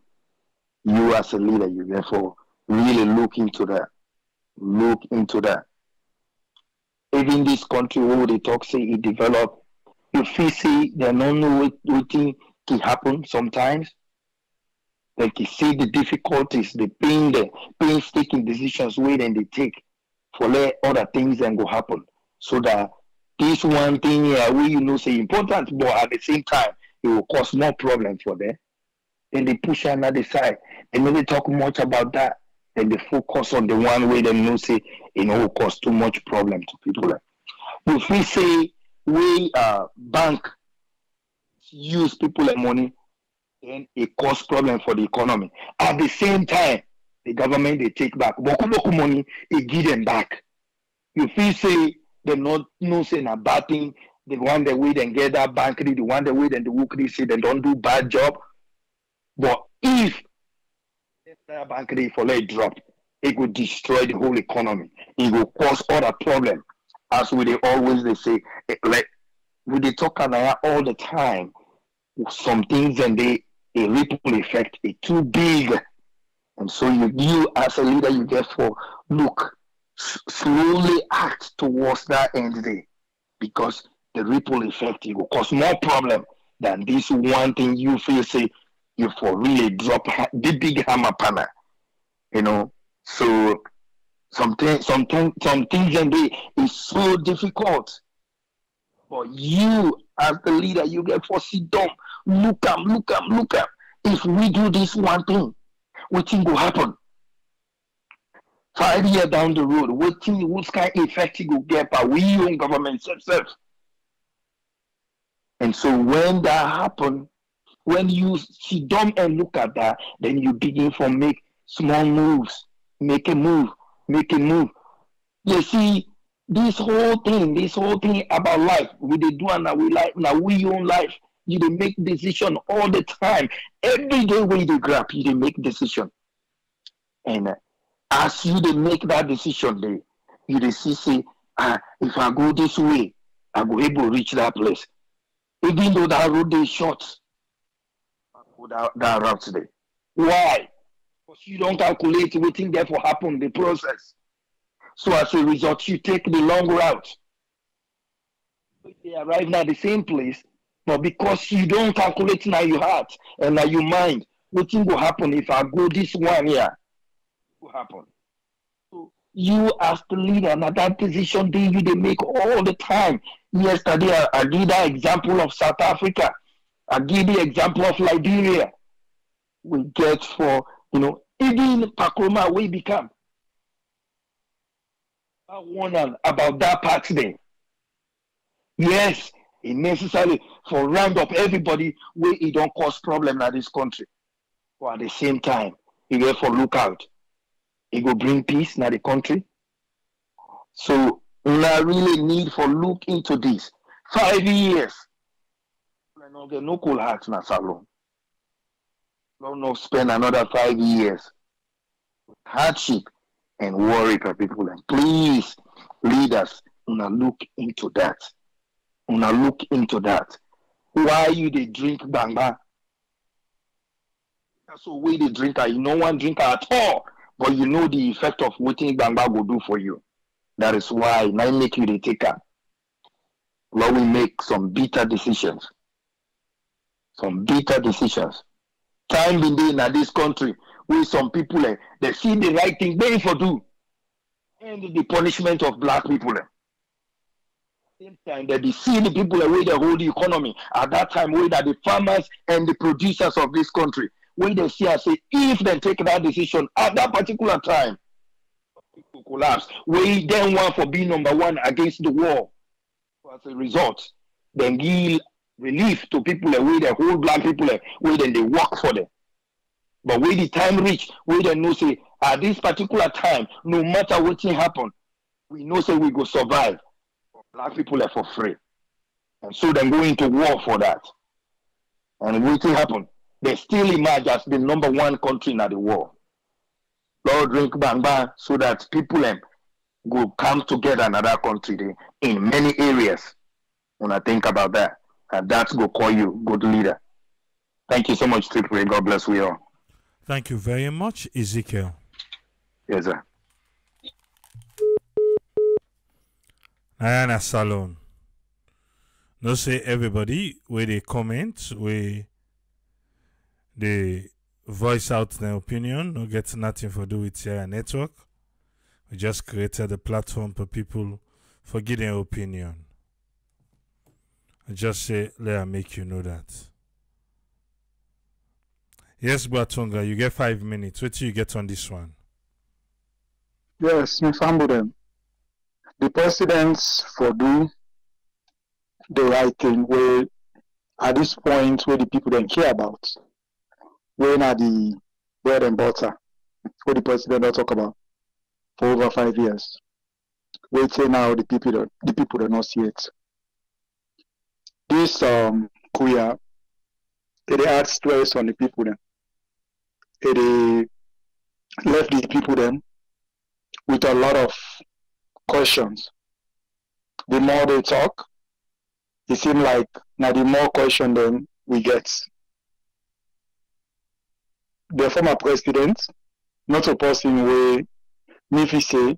you as a leader, you therefore really look into that Look into that. Even this country where they talk say it develop, you feel say they don't know what thing can happen sometimes. Like you see the difficulties, the painstaking decisions where then they take for let other things then go happen. So that this one thing here we say important, but at the same time it will cause more problem for them. Then they push another side. They never talk much about that. Then they focus on the one way they say will cause too much problem to people. If we say we bank use people like money, then it cause problem for the economy. At the same time, the government they take back. Boku money, it give them back. If we say they not no saying a bad thing, the one that we then get that bank, the one that we then the work they say they don't do bad job. But if that bank for let drop, it would destroy the whole economy. It will cause other problem. As we they always they say, like we they talk about all the time. Some things and a ripple effect is too big, and so you as a leader you therefore look slowly act towards that end day, because the ripple effect it will cause more problem than this one thing you feel say you for really drop the big hammer panel, So some things and they is so difficult. But you, as the leader, you get for sit down, look up. If we do this one thing, what thing will happen? 5 years down the road, what kind of effect it will get by we own government themselves? And so when that happen, when you sit down and look at that, then you begin to make small moves, make a move. You see, this whole thing about life, we they do and now we own life. You they make decision all the time. Every day when you grab, you they make decision. And as you they make that decision, you they see say, if I go this way, I go able to reach that place. Even though that road is short, I go that route today. Why? Because you don't calculate waiting there for happen the process. So as a result, you take the long route. They arrive at the same place, but because you don't calculate now your heart and now your mind, what thing will happen if I go this one here? What will happen? So you as the leader, now that decision they make all the time. Yesterday, I give that example of South Africa. I give the example of Liberia. We get for, even Pakroma, we become. I warn about that part there. Yes, it's necessary for round up everybody where it don't cause problem in this country. But at the same time, you have to look out. It will bring peace in the country. So we really need for look into this. 5 years. I don't get no cool hearts in salon. Don't spend another 5 years with hardship and worry for people. And please, leaders, look into that. Look into that. Why you they drink banga? That's the way they drink. You no one drink at all, but you know the effect of what banga will do for you. That is why now make you the taker. Lord, we make some bitter decisions. Time been there in this country where some people they see the right thing they for do, and the punishment of black people. Same time they see the people where they hold the economy at that time where that the farmers and the producers of this country where they see and say if they take that decision at that particular time, people collapse. We then want for being number one against the war. As a result, then give relief to people where they hold black people where then they work for them. But when the time reach, we then know say at this particular time, no matter what happen, we know say we go survive. Black people are for free. And so then go into war for that. And what happen? They still emerge as the number one country in the world. Lord drink bang so that people go come together in another country in many areas. When I think about that, and that's go call you good leader. Thank you so much, Triple. God bless you all. Thank you very much, Ezekiel. Yes, sir. Ayana Salon. No say everybody where they comment, where they voice out their opinion, no get nothing to do with your network. We just created a platform for people for giving their opinion. I just say, let I make you know that. Yes, Batunga, you get 5 minutes. What do you get on this one? Yes, me family them. The presidents for do the right thing where at this point where the people don't care about. When are the bread and butter what the president don't talk about for over 5 years. Wait till now the people don't not see it. This queer it adds stress on the people then. It left the people then with a lot of questions. The more they talk, it seems like now the more question then we get. The former president, not a person where Mifi say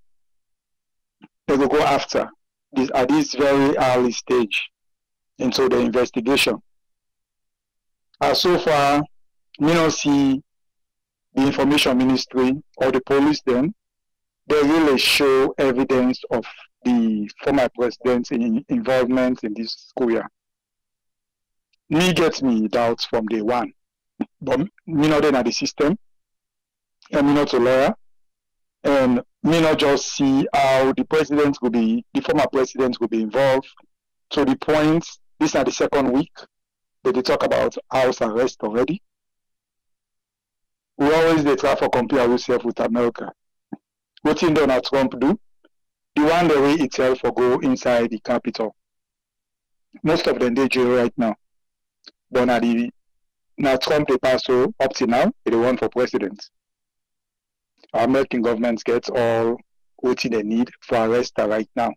they will go after this at this very early stage into the investigation. So far, me not see the information ministry or the police then, they really show evidence of the former president's involvement in this school year. Me gets me doubts from day one. But me not then at the system, and me not a lawyer, and me not just see how the former president will be involved to the point, this is the second week that they talk about house arrest already. We always they try to compare ourselves with America. What did Donald Trump do? The one the way itself will go inside the Capitol. Most of them they jail right now. But now Trump they pass so up to now, they want for president. Our American governments get all what they need for arrest her right now.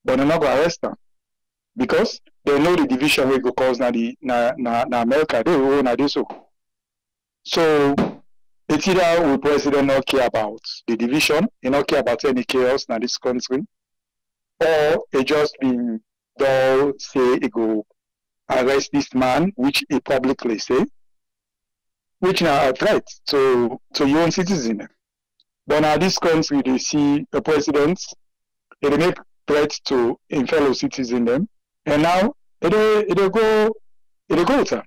But they're not going to arrest her. Because they know the division will go cause na America, they will na do so. So it's either the president not care about the division, he not care about any chaos in this country, or he just been dull say he go arrest this man, which he publicly say, which now a threat to your own citizen. But now this country they see the president, they make threats to a fellow citizen them, and now it go with her.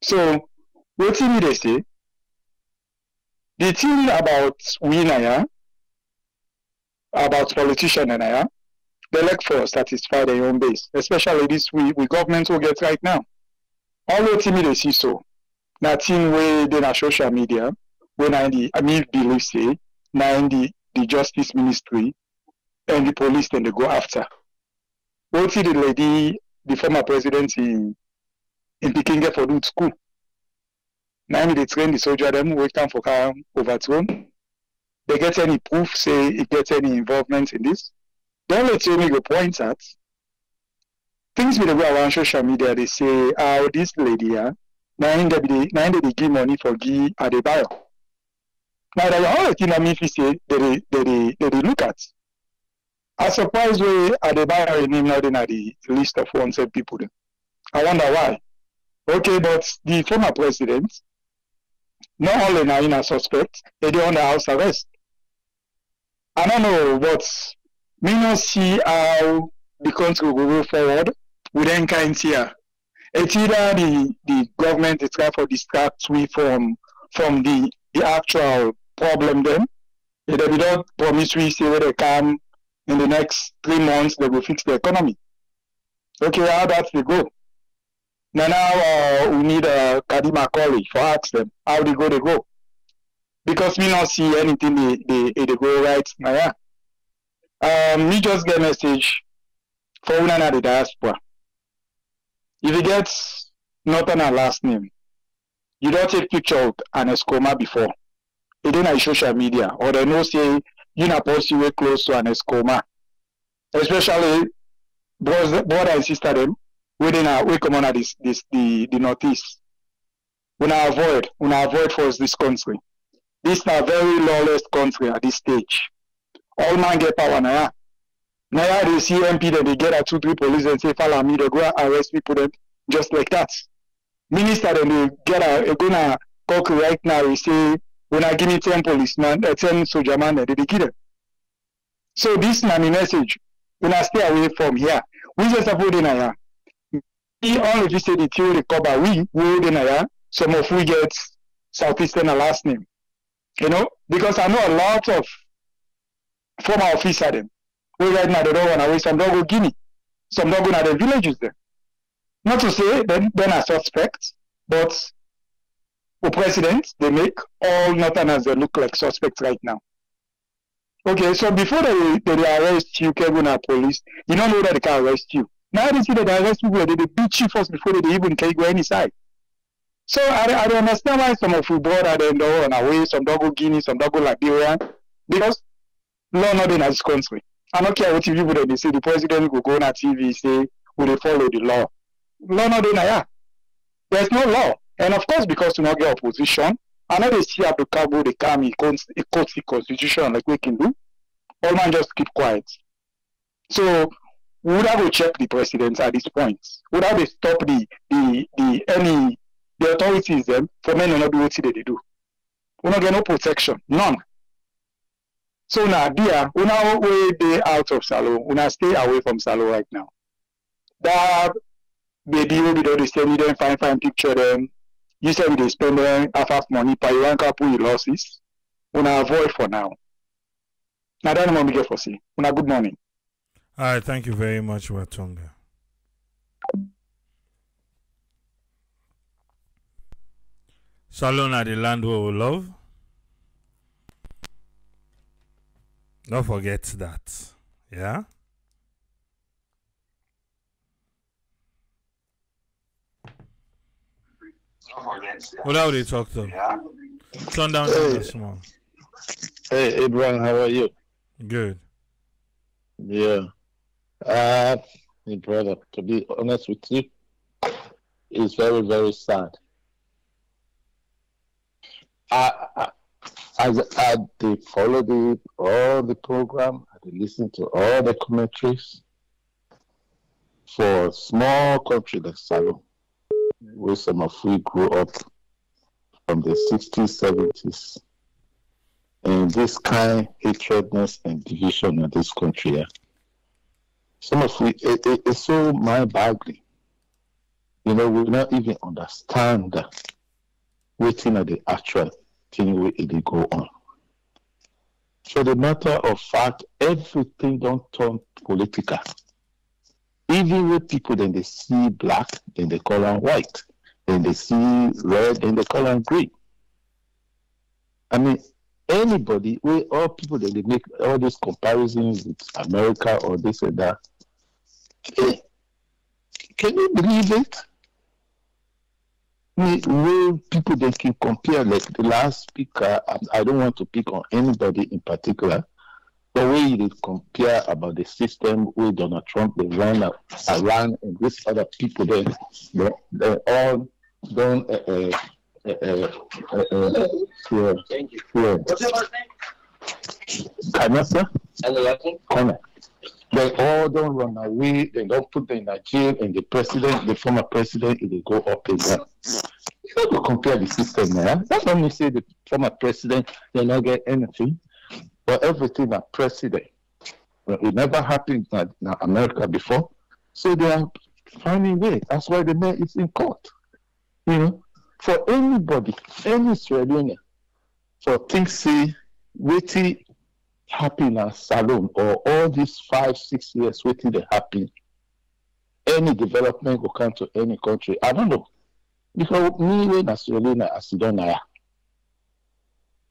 So what thing they say? The thing about we Naya, about politicians and Naya, they like for satisfy their own base, especially this we government will get right now. All the thing they see so. Now thing where they na social media, when I believe say, now in the justice ministry and the police then they go after. What see the lady, the former president in Peking get for do school. Now they train the soldier them wait time for car overthrown. They get any proof say it gets any involvement in this. The only thing we go point at things with the go around social media they say how this lady now they give money for Guy Adebayo. Now the only thing I mean if say they look at. I surprised way Adebayo name now in the list of wanted people. I wonder why. Okay, but the former president, not only now in a suspect, they on the house arrest. I don't know, but me not see how the country will go forward with any kind here. It's either the government is trying to distract we from the actual problem then. If they don't promise we say where they come in the next 3 months they will fix the economy. Okay, how that they go? Now we need Kadima College for ask them how they go. Because we not see anything they go right now. Me just get a message for one the diaspora. If you get not a last name, you don't take picture of an escoma before. It don't social media or they know say you not post you way close to an escoma. Especially brother and sister them. We come on at the northeast. We avoid for this country. This is a very lawless country at this stage. All man get power now. Now they see MP that they get at 2-3 police and say, follow me, they go arrest people them just like that. Minister then they get a gonna talk right now, they say, when I give me 10 policemen, 10 soldier man, they kill them. So this is my message. When I stay away from here, we just avoid in here. We only say the theory cover, we hold in here, some of we get Southeastern last name. You know, because I know a lot of former officers them. We right now they don't run away, some don't go Guinea, some don't go to the villages there. Not to say then are suspects, but for presidents, they make all Northerners they look like suspects right now. Okay, so before they arrest you, Kevin police, you don't know that they can arrest you. Now they see that they arrest people, they beat you first before they even can go any side. So I don't understand why some of you brother they don't run away, some don't go Guinea, some don't go Liberia, because law not in this country. I don't care what people they say the president will go on TV say will they follow the law. Law not in here. There's no law. And of course, because we not get opposition, I know they see Abdul Kabo, they come, he quotes the constitution like we can do. All man just keep quiet. So would I go check the president at this point? Would I stop the authorities them for men not do what they do? We not get no protection, none. So now dear, we now way they out of Salo, we now stay away from Salo right now. That baby will be there, they send them fine picture them. You say they spend half money, pay one couple losses. We now avoid for now. Now that's what we get for see. We now good morning. All right, thank you very much, Watunga. Salona, the land where we love. Don't forget that. Yeah? What are they talk to? Yeah. Turn down the small. Hey, Abraham, how are you? Good. Yeah. Hey, brother, to be honest with you, it's very, very sad. I they follow all the program, I listen to all the commentaries. For a small country like Salon, where some of we grew up from the 60s, 70s, and this kind of hatredness and division in this country, yeah. Some of we, it's so mind-boggling. You know, we not even understand that waiting at the actual thing where it go on. For the matter of fact, everything don't turn political. Even with people, then they see black, then they call them white. Then they see red, then they call them green. I mean, anybody, all people that they make all these comparisons with America or this and that. Can you believe it? Where people they can compare, like the last speaker, I don't want to pick on anybody in particular, the way they compare about the system with Donald Trump, they ran around and these other people, they all don't. Thank you. What's your last name? Canessa? Connor. They all don't run away. They don't put them in a jail, and the former president, they go up and down. You have to compare the system, man. That's not me say the former president they not get anything, but everything that president. It never happened in America before, so they are finding way. That's why the man is in court. You know, for anybody, any Australian, for things say waiting. Happen at Salon or all these 5-6 years waiting to happen, any development will come to any country. I don't know. Because me when Australia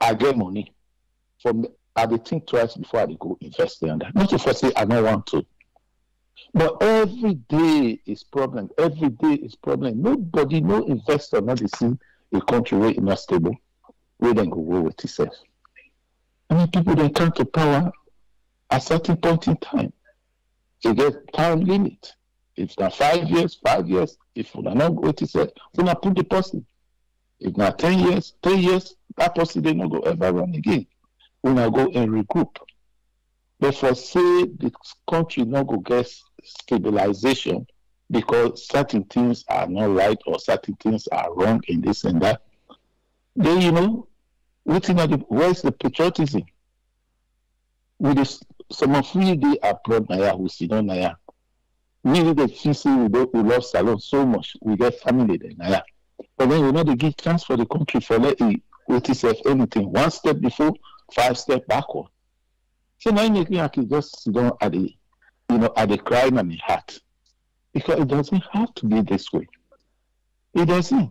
I get money from I think twice before I go invest in that. Not to say I don't want to. But every day is problem. Every day is problem. Nobody, no investor, not see a country where it's not stable, where they go with itself. I mean, people they come to power at a certain point in time. They get time limit. It's not 5 years, 5 years. If we are not going to say, we not put the person. If not 10 years, 10 years, that person they not go ever run again. We not go and regroup. But for say the country not go get stabilization because certain things are not right or certain things are wrong in this and that, then where's the patriotism? With this, some of we they abroad Naya who see on Naya. We the feel we love Salon so much, we get family there Naya. But then they give chance for the country for let it anything. One step before, 5 steps backward. So now you can just sit down at the at the crying and the heart. Because it doesn't have to be this way. It doesn't.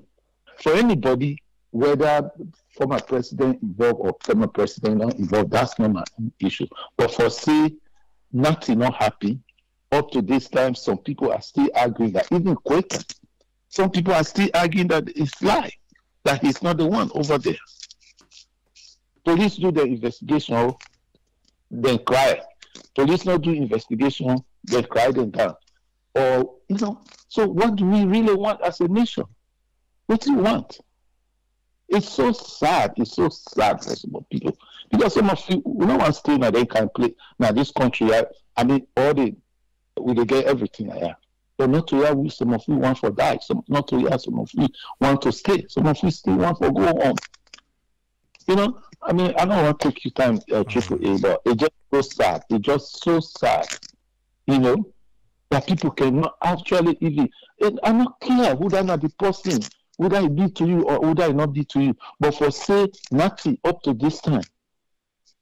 For anybody, whether former president involved or former president not involved, that's not my issue. But for say nothing not happy, up to this time, some people are still arguing that even quicker. Some people are still arguing that it's lie, that he's not the one over there. Police do the investigation, then cry. Police not do investigation, then cry them down. Or, so what do we really want as a nation? What do you want? It's so sad. It's so sad for some people. Because some of you, we don't want to stay now, they can play. Now, this country, we get everything here. But not to hear some of you want to die. Not to hear some of you want to stay. Some of you still want to go home. I don't want to take you time, Triple A, but it's just so sad. It's just so sad, that people cannot actually even. I'm not clear who that not the person, would I be to you or would I not be to you. But for say nothing up to this time,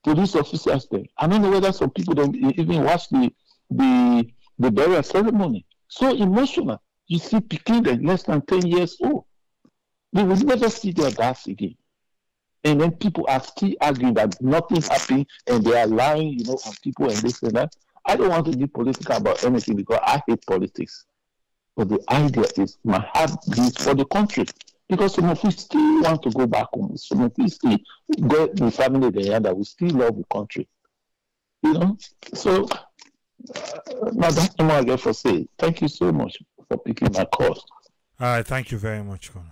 police officers there. I don't know whether some people don't even watch the burial ceremony. So emotional. You see picking them less than 10 years old. They will never see their dads again. And then people are still arguing that nothing happened and they are lying, on people and this and that. I don't want to be political about anything because I hate politics. But the idea is my heart beats for the country. Because some of us still want to go back home. Some of us still got the family there that we still love the country. So now that's all I get for say. Thank you so much for picking my call. All right, thank you very much, Connor.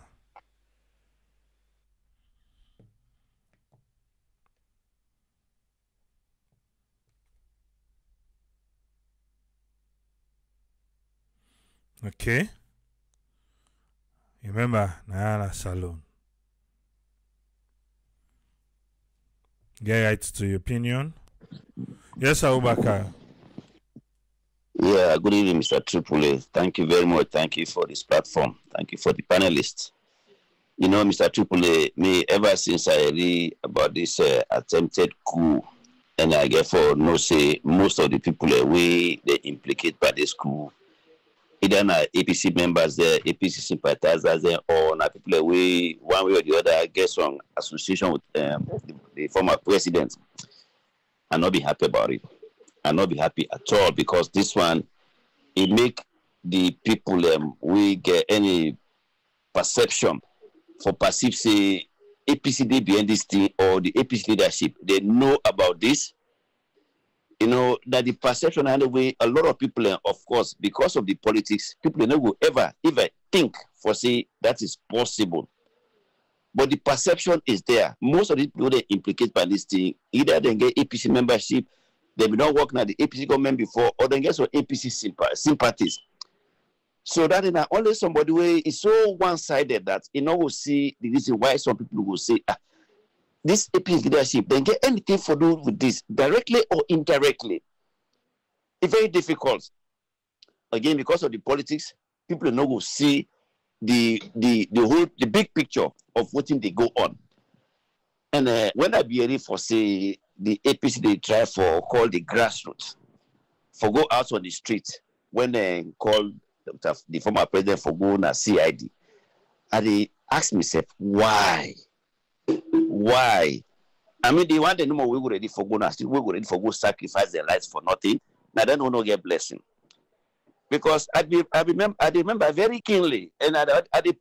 Okay. Remember, Nayana Salon. Get right to your opinion. Yes, Abubakar. Yeah, good evening, Mr. Triple A. Thank you very much. Thank you for this platform. Thank you for the panelists. Mr. Triple A, me ever since I read about this attempted coup, and I get for say most of the people they implicate by this coup, either APC members there, APC sympathizers there, or people one way or the other get some association with the former president. I'll not be happy about it. I'll not be happy at all because this one, it make the people we get any perception for perceive say APC they behind this thing or the APC leadership, they know about this. That the perception and the way a lot of people, of course, because of the politics, people never will ever think for say that is possible. But the perception is there. Most of the people they implicate by this thing, either they get APC membership, they will not work now the APC government before, or they get some APC sympathies. So that is only somebody way is so one-sided that will see the reason why some people will say, this APC leadership, they get anything to do with this, directly or indirectly. It's very difficult. Again, because of the politics, people will see the big picture of what they go on. And when I be ready for say the APC they try for call the grassroots, for go out on the street when they call the former president for go on CID, and they ask myself why. I mean, they want the number we were ready for go now, still we were ready for go sacrifice their lives for nothing. Now they don't get blessing. Because I remember very keenly, and I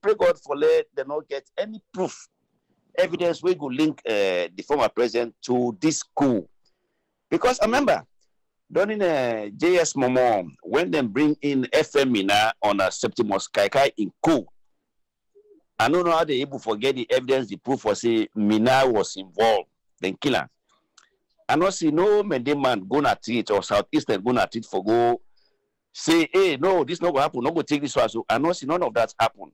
pray God for let them not get any proof, evidence we could link the former president to this coup. Because I remember during JS Momo, when they bring in FM Mina on a Septimus Kaikai in coup, I don't know how they able to forget the evidence, the proof for say Mina was involved, then kill her. I not see no Mende man go at it or Southeastern go at it for go say, hey, no, this not going to happen, not going to take this one. So I not see none of that happen.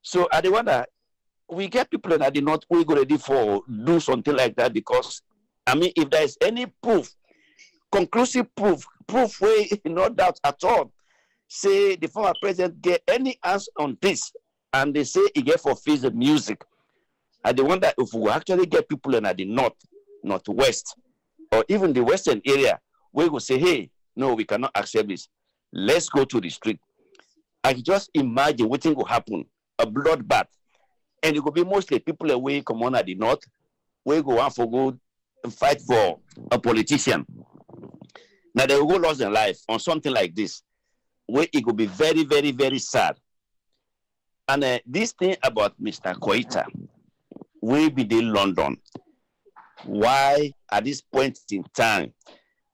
So I wonder, we get people that did not we go ready for do something like that because, I mean, if there is any proof, conclusive proof where no doubt at all, say the former president get any answer on this, and they say he get for fees the music. I wonder if we actually get people in the northwest, or even the western area, we will say, hey, no, we cannot accept this. Let's go to the street. I just imagine what thing will happen, a bloodbath. And it will be mostly people away come on at the north, we go on for good and fight for a politician. Now they will go lost their life on something like this, where it will be very, very, very sad. And this thing about Mr. Koita, we be in London. Why at this point in time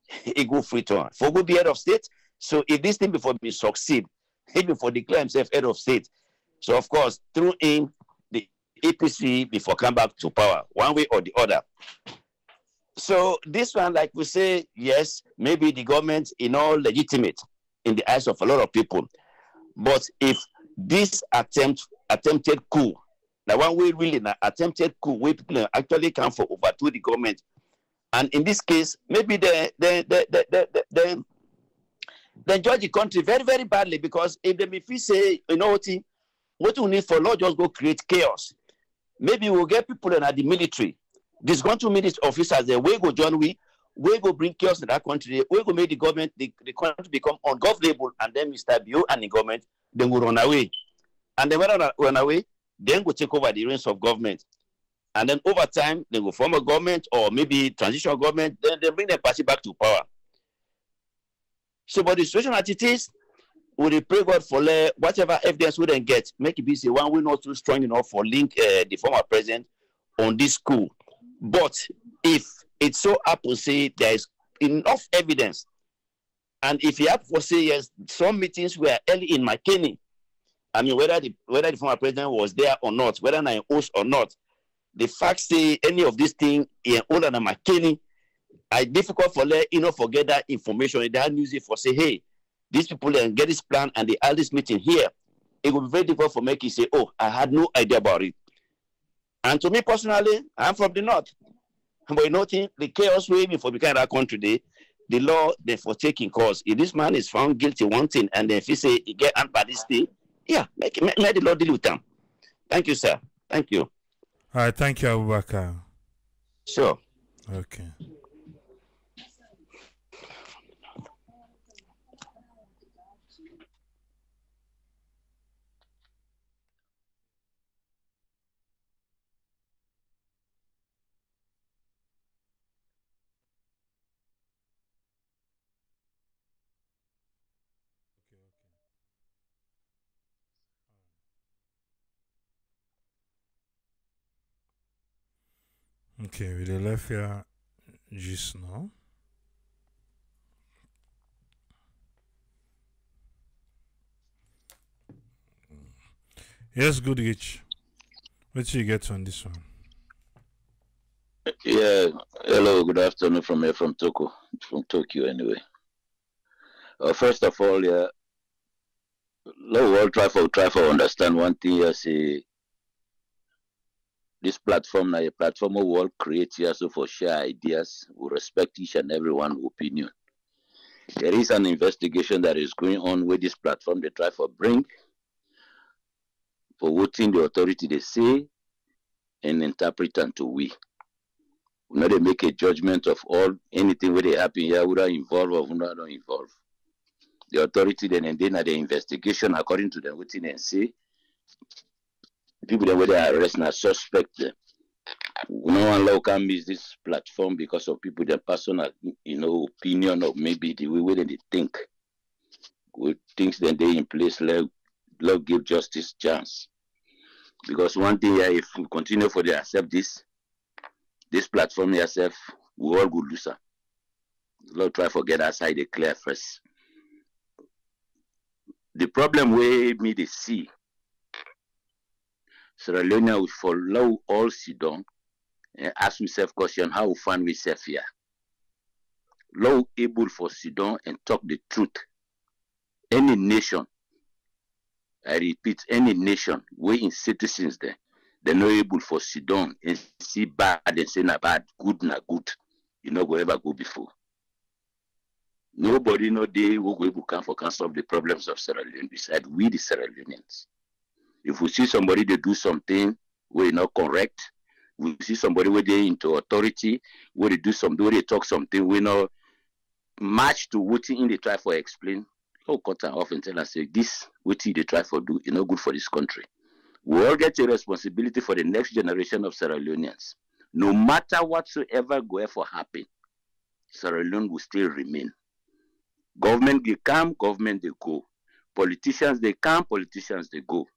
he go free to for go be head of state? So if this thing before me succeed, even for declare himself head of state. So of course, through him, the APC before come back to power, one way or the other. So this one, like we say, yes, maybe the government is not legitimate in the eyes of a lot of people. But if this attempted coup, the one way really attempted coup, where people actually come for overthrow the government, and in this case, maybe they judge the country very, very badly, because if we say, you know what we need for law, just go create chaos. Maybe we'll get people in the military, disgruntled military officers, they will go join we go bring chaos in that country, we go make the government, the country become ungovernable, and then Mr. Bio and the government, then will run away. And then when they run away, then go take over the reins of government. And then over time, they will form a government or maybe transitional government, then they bring the party back to power. So, but the situation as it is, we pray God for whatever evidence we then get, make it be say one we're not too strong enough for link the former president on this coup. But if it so happens, say there is enough evidence, and if you have to say yes, some meetings were early in McKinney, I mean, whether the former president was there or not, whether I host or not, the fact say any of these things in older than McKinney, it's difficult for forget that information. They news it for say, hey, these people get this plan and they had this meeting here. It will be very difficult for me to say, oh, I had no idea about it. And to me personally, I'm from the north. But you know, the chaos way for becoming that country, the law they for taking cause. If this man is found guilty one thing, and then if he say he get and by this thing, yeah, let the law deal with them. Thank you, sir. Thank you. All right, thank you, Abubakar. Sure. Okay. Okay, we dey left here just now. Yes, good Gitch. What do you get on this one? Yeah, hello, good afternoon from here, from Tokyo anyway. First of all, yeah, let we all try for understand one thing here, say, this platform now a platform we all create here so for share ideas, we respect each and every one's opinion. There is an investigation that is going on with this platform, they try for bring, for what thing the authority they say, and interpret unto we. We not they make a judgment of all anything where they happen here, whether involve or not involve. The authority then at the investigation according to them, what they say, people that where they arrest now suspect them. No one law can miss this platform because of people their personal, opinion or maybe the way they think. With things that they in place, let give justice chance. Because one thing here, if we continue for they accept this platform yourself, we all good loser. Lord try to get outside the clear first. The problem we me they see. Sierra Leone will follow all sit down and ask myself question how we find ourselves here. law able for sit down and talk the truth. Any nation, I repeat, any nation where in citizens there, they're not able for sit down and see bad and say na bad, good na good. You know, go ever go before. Nobody no day will go able can solve the problems of Sierra Leone beside we the Sierra Leoneans. If we see somebody they do something where not correct, we see somebody where they into authority, where they do something, where they talk something, we not match to what in they try for explain. Oh, cut off and tell us say this what they try for do, you know, good for this country. We all get a responsibility for the next generation of Sierra Leoneans. No matter whatsoever go ever happen, Sierra Leone will still remain. Government they come, government they go. Politicians they come, politicians they go.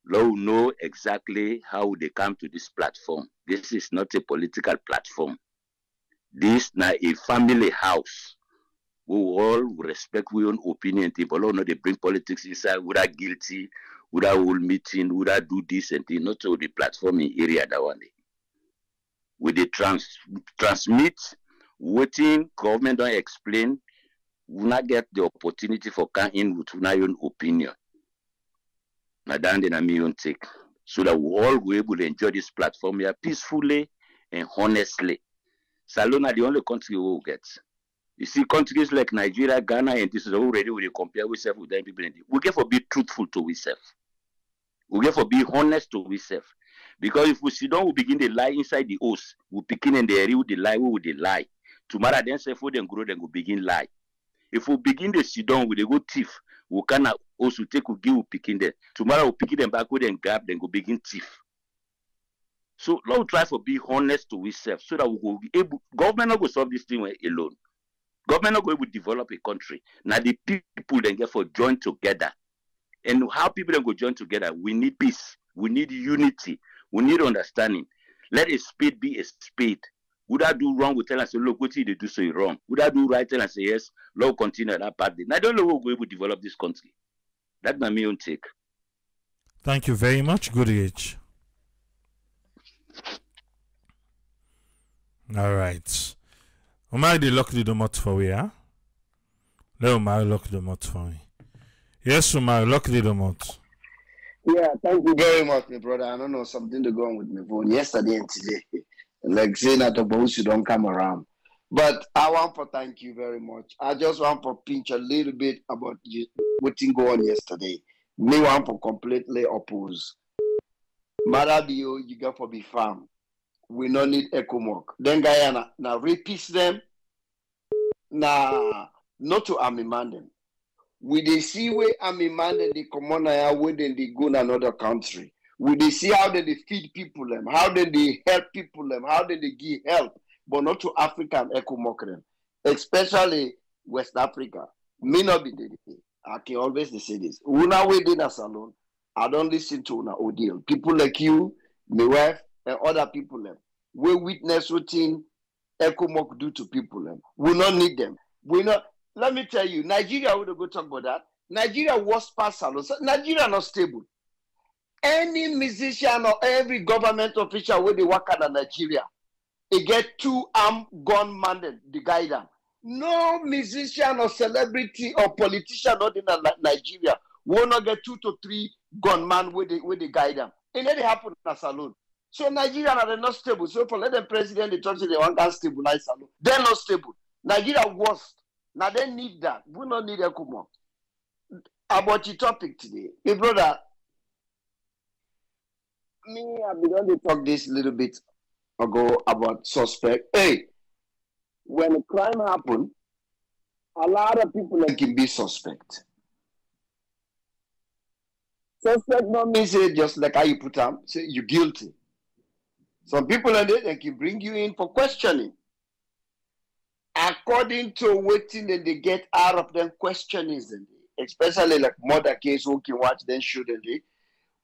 Law know exactly how they come to this platform. This is not a political platform. This is not a family house. We all respect our own opinion. People know they bring politics inside. We are guilty. We are all meeting. We are do this and thing. Not to the platform in area that one day. We they transmit. Waiting. Government don't explain. We not get the opportunity for coming in with our own opinion. Now then I mean take so that we all will be able to enjoy this platform here peacefully and honestly. Salon are the only country we will get. You see, countries like Nigeria, Ghana, and this is already we compare ourselves with them people. We get for be truthful to ourselves. We get for be honest to ourselves. Because if we sit down, we begin to lie inside the house. We begin in the area with the lie, we will lie. Tomorrow then say for them grow, then we begin lie. If we begin to sit down with a good thief, we can also take we give we picking them. Tomorrow we pick them back with them grab, then go begin thief. So let's try to be honest to ourselves so that we will be able. Government not go solve this thing alone. Government not going to develop a country. Now the people then get for join together. And how people then go join together? We need peace. We need unity. We need understanding. Let a spade be a spade. Would I do wrong? We tell us, look, what did they do so wrong? Would I do right? Tell us, yes, Lord continue that part. I don't know who will able to develop this country. That's my own take. Thank you very much. Good age. All right. Omar, they lock the mouth for we, huh? Let Omar lock the mouth for me. Yes, Omar, lock the mouth. Yeah, thank you very much, my brother. I don't know something to go on with my phone yesterday and today. Like saying that the boss you don't come around. But I want to thank you very much. I just want to pinch a little bit about you, what didn't go on yesterday. Me want to completely oppose. Marabio, you got to be firm. We don't need ECOMOG. Then Guyana, now repeat them. Now, not to army man them. We they see where army man them they come on here, where they go in another country. We they see how they feed people them, how they help people them, how they give help, but not to African ECOMOG them, especially West Africa. May not be there. I can always say this. Una we did a salon. I don't listen to una ordeal. People like you, my wife, and other people them. We witness what thing ECOMOG do to people them. We not need them. We not. Let me tell you, Nigeria would go talk about that. Nigeria was past salon. So Nigeria not stable. Any musician or every government official where they work at Nigeria, they get 2 armed gunmen to guide them. No musician or celebrity or politician not in Nigeria will not get 2 to 3 gunmen where they guide them. It never happen in a saloon. So Nigeria are not stable. So for let the president they talk to they want to stabilize saloon. They're not stable. Nigeria worst. Now they need that. We don't need ECOMOG. About your topic today, my brother. Me, I've been on to talk this little bit ago about suspect. Hey, when a crime happens, a lot of people can be suspect. Suspect not mean say just like how you put them, say you're guilty. Some people are there, they can bring you in for questioning. According to what thing that they get out of them questioning, especially like murder case who can watch them shouldn't they?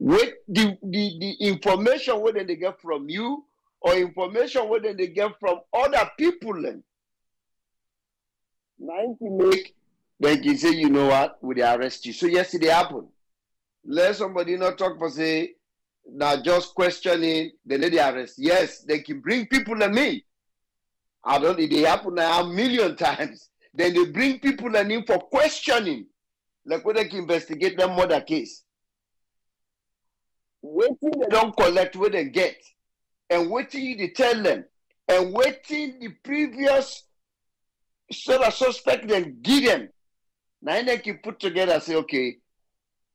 With the information whether they get from you or information whether they get from other people then. 90 make they can say, you know what, would they arrest you? So yesterday happened. Let somebody not talk for say now just questioning, then they arrest. Yes, they can bring people like me. I don't. They happen now 1,000,000 times. Then they bring people in for questioning, like when they can investigate them murder case. Waiting they don't collect what they get, and waiting they tell them, and waiting the previous sort of suspect then give them. Now they can put together and say, okay,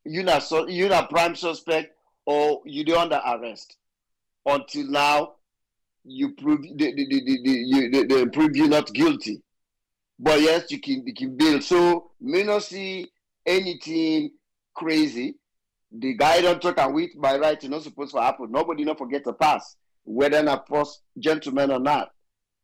you're not prime suspect or you're under arrest. Until now, you prove they prove you not guilty. But yes, you can bail. So may not see anything crazy. The guy don't talk and wait by right, you're not supposed to happen. Nobody not forget to pass, whether not first gentleman or not.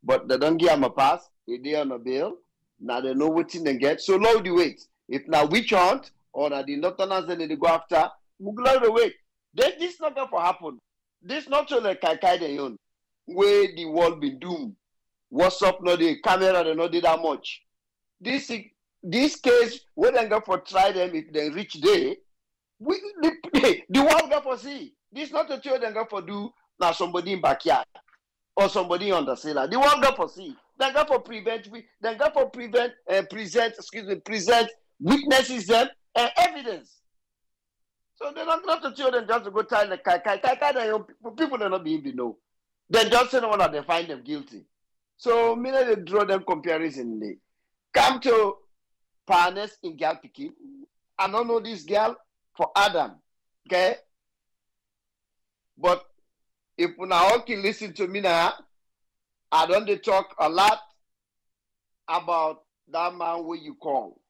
But they don't give him a pass, they on a bail. Now they know what thing they get. So load the wait. If now witch hunt or now the lieutenants then they go after, we go the wait. This not going to happen. This not so like Kai they own. Where the world been doomed. What's up? No, the camera they not did that much. This case, where they go for try them if they reach there, the world go for see. This not a show they go for do now somebody in backyard or somebody on the cellar. The world go for see. They go for prevent. They go for present witnesses them and evidence. So they're not to show them just to go tell the Kai. People they not be able to know. Then just say no one they find them guilty. So me they draw them comparison. They come to partners in girl picking. I don't know this girl for Adam. Okay? But if you now can listen to me now, I don't talk a lot about that man who you call.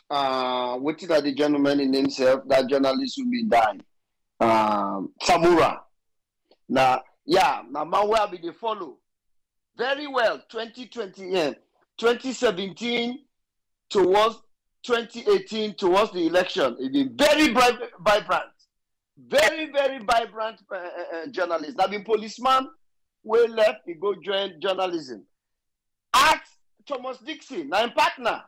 What is that the gentleman in himself, that journalist who been dying? Samura. Now, yeah, now man where be they follow. Very well, 2017 towards 2018 towards the election. It been very vibrant. Very, very vibrant journalist. Now been policeman, we left, he go join journalism. Ask Thomas Dixon, now in partner.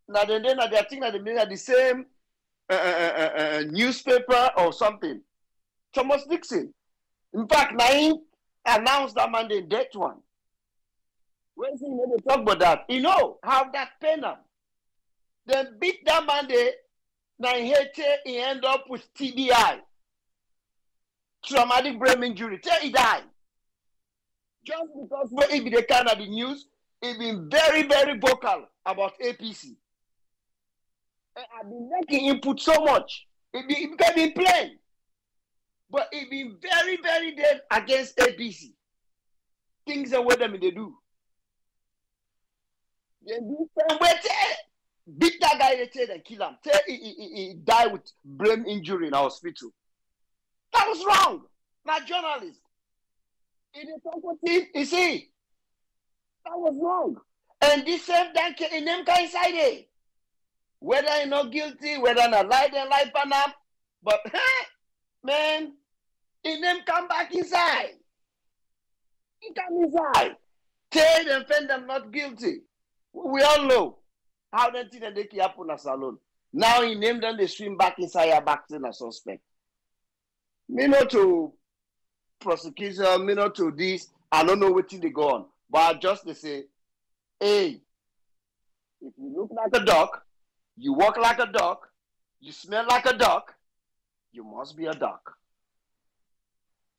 Now they think that they are the same newspaper or something. Thomas Dixon. In fact, now he announced that Monday death one. When he never talk about that, you know how that pain him. Then beat that Monday, now he end up with TBI. Traumatic brain injury. Till he died. Just because when he be the kind of the news, he been very, very vocal about APC. And I've been making input so much. It became plain. But it been very, very dead against APC. Things are what they do. They do beat that guy and kill him. He died with brain injury in our hospital. That was wrong. Not journalist. You see, that was wrong. And this same thing in them kind side there. Whether you're not guilty, whether not lie, then lie panam. But man, in them come back inside. He come inside. Tell them, defend them not guilty. We all know how that thing they keep happen in a salon. Now he named them, they swim back inside your back in a suspect. Me not to prosecution, me not to this. I don't know what they go on. But just they say, hey, if you look like a dog, you walk like a dog, you smell like a dog, you must be a dog.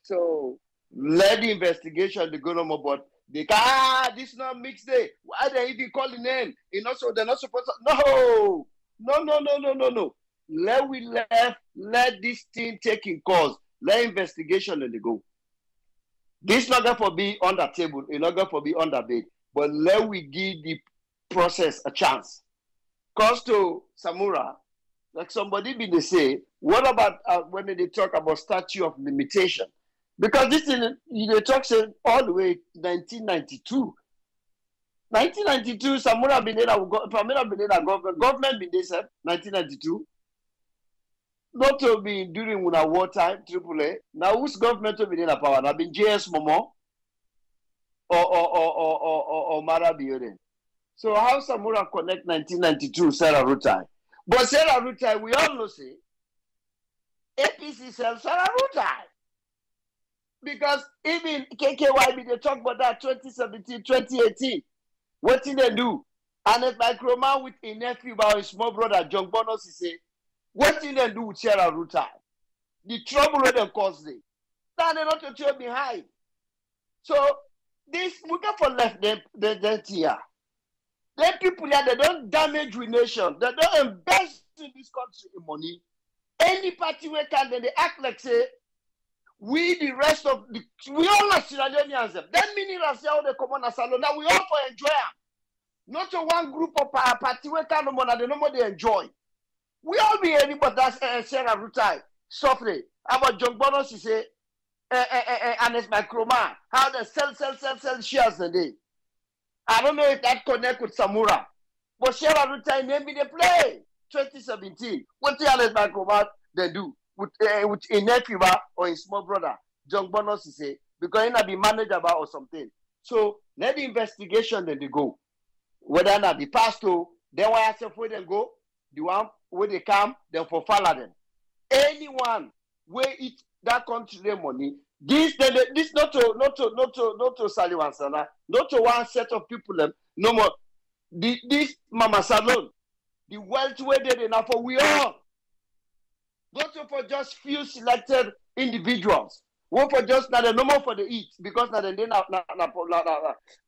So let the investigation go on, but they can, this is not mixed day. Why they even calling name? You know, so they're not supposed to. No. Let this thing take in course. Let investigation let it go. This not going to be on the table, it's not going to be on the bed. But let we give the process a chance. Cause to Samura, like somebody be they say, what about when they talk about statute of limitation? Because this thing, they talk all the way 1992. 1992, Samura been there, government been there, 1992. Not to be during when wartime, AAA. Now whose government to be in power? Now been JS Momo or Mara Biode. So how Samura connect 1992 Sarah Rutai? But Sarah Rutai, we all know say APC sells Sarah Rutai. Because even KKYB, they talk about that 2017, 2018. What did they do? And it's like Roman with a nephew about his small brother, John Bonos, he say, what did they do with Sierra Ruta? The trouble that they caused it. Now they're not to trail behind. So this, we got for left them here. Then people here, they don't damage the nation. They don't invest in this country in money. Any party we can, then they act like say, we the rest of the, we all are Sierra Leoneans. That meaning that say how they come on a salon. Now we all for enjoy them. Not to one group of party we can no more, they no more they enjoy. We all be anybody that's Sierra Ruta suffering. About John Bonos, he say, and it's my chroma, how they sell shares a day. I don't know if that connect with Samura. But Sierra Ruta name me they play 2017. What the Alex Microbat they do with a nephew or a small brother, John Bonos, he say, because he not be manager or something. So let the investigation then they go. Whether not the pastor, then why I say where they go, the one where they come, then for follow them. Anyone where it that country their money, this not to Saliwan Sana, not to one set of people them, no more. This Mama Salon, the wealth where they enough for we all. Not for just few selected individuals. One for just not no more for the eat because now then I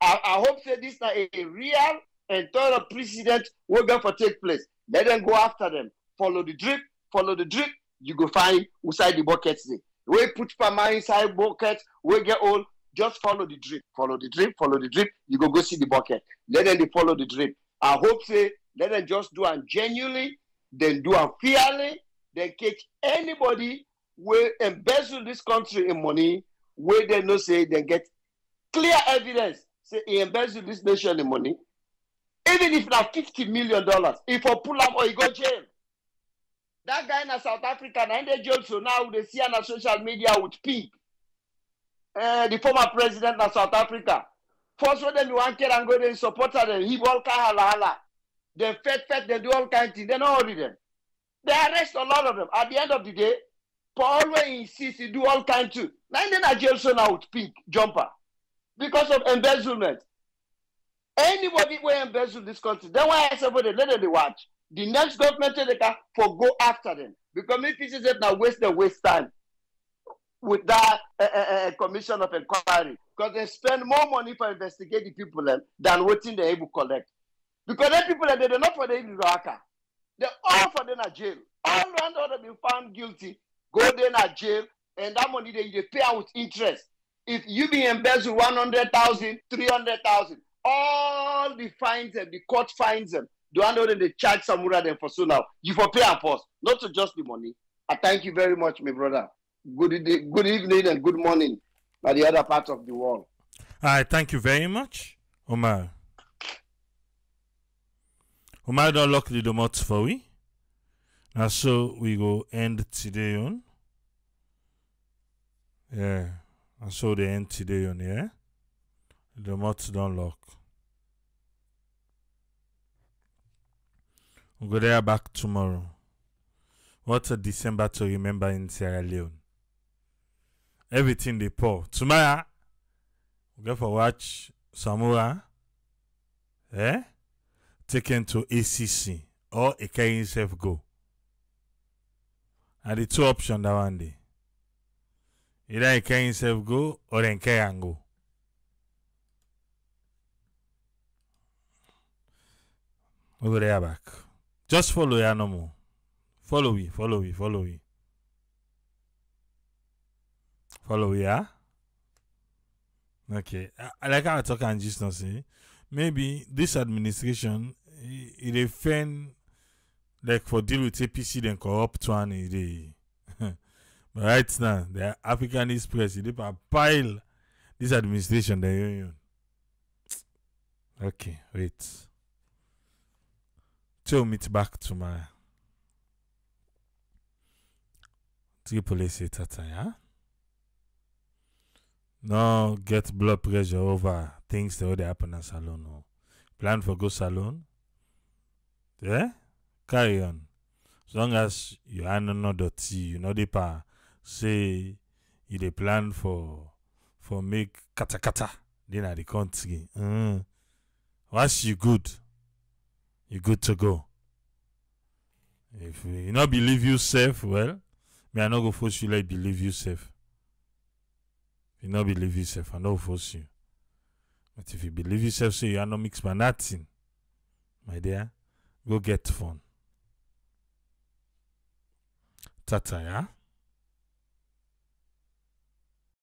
hope that this is a real and thorough precedent will go for take place. Let them go after them. Follow the drip. You go find inside the buckets. We put Pama inside buckets. We get all. Just follow the drip. You go see the bucket. Let them follow the drip. I hope say let them just do it genuinely, then do it fairly, then catch anybody will embezzle this country in money, where they no say they get clear evidence, say he embezzled this nation in money. Even if now $50 million, if I pull up or he go jail. That guy in South Africa, and they jail, so now they see on social media with Pink, the former president of South Africa. First when them want to and go there support them, he all kind of hala. They fed, they do all kinds of things. They don't hold them. They arrest a lot of them. At the end of the day, Paul always insists he do all kinds too. Now they're not jail so now with Pink jumper because of embezzlement. Anybody will embezzle this country. That's why I said, let them watch. The next government they can for go after them. Because if it is now waste time with that commission of inquiry. Because they spend more money for investigating people than waiting they able to collect. Because then people they're not for the Iraq. They're all for them at jail. All around them been found guilty, go there at jail, and that money they pay out with interest. If you be embezzled 100,000, 300,000, all the fines and the court fines them. Do I know that they charge Samura them for so now? You for pay and post, not to just the money. I thank you very much, my brother. Good evening and good morning by the other part of the world. I thank you very much, Omar. Omar don't lock the domots for we. Now so we go end today on. Yeah. And so they end today on, yeah. The domots don't lock. We'll go there back tomorrow. What a December to remember in Sierra Leone. Everything they pour. Tomorrow, we'll go for watch Samura. Taken to ACC or a carrying self go. And the two options that one day. Either a carrying self go or a carry and go. We'll go there back. Just follow ya no more. Follow we. Follow ya. Okay. I like how I talk and just not say. Maybe this administration it defend like for deal with APC then corrupt one but right now the Africanist press they pile this administration the union. Okay, wait. Till meet back to my Triple tata, yeah? No get blood pressure over things that already happen at salon. No. Plan for go salon. Yeah? Carry on. As long as you are not dirty, you know the power. Say you dey plan for make kata kata then at the country. Once you good to go. If you not believe yourself, well, me I not go force you like believe yourself. If you not believe yourself, I not force you. But if you believe yourself, so you are not mixed by nothing, my dear, go get fun. Tata, yeah?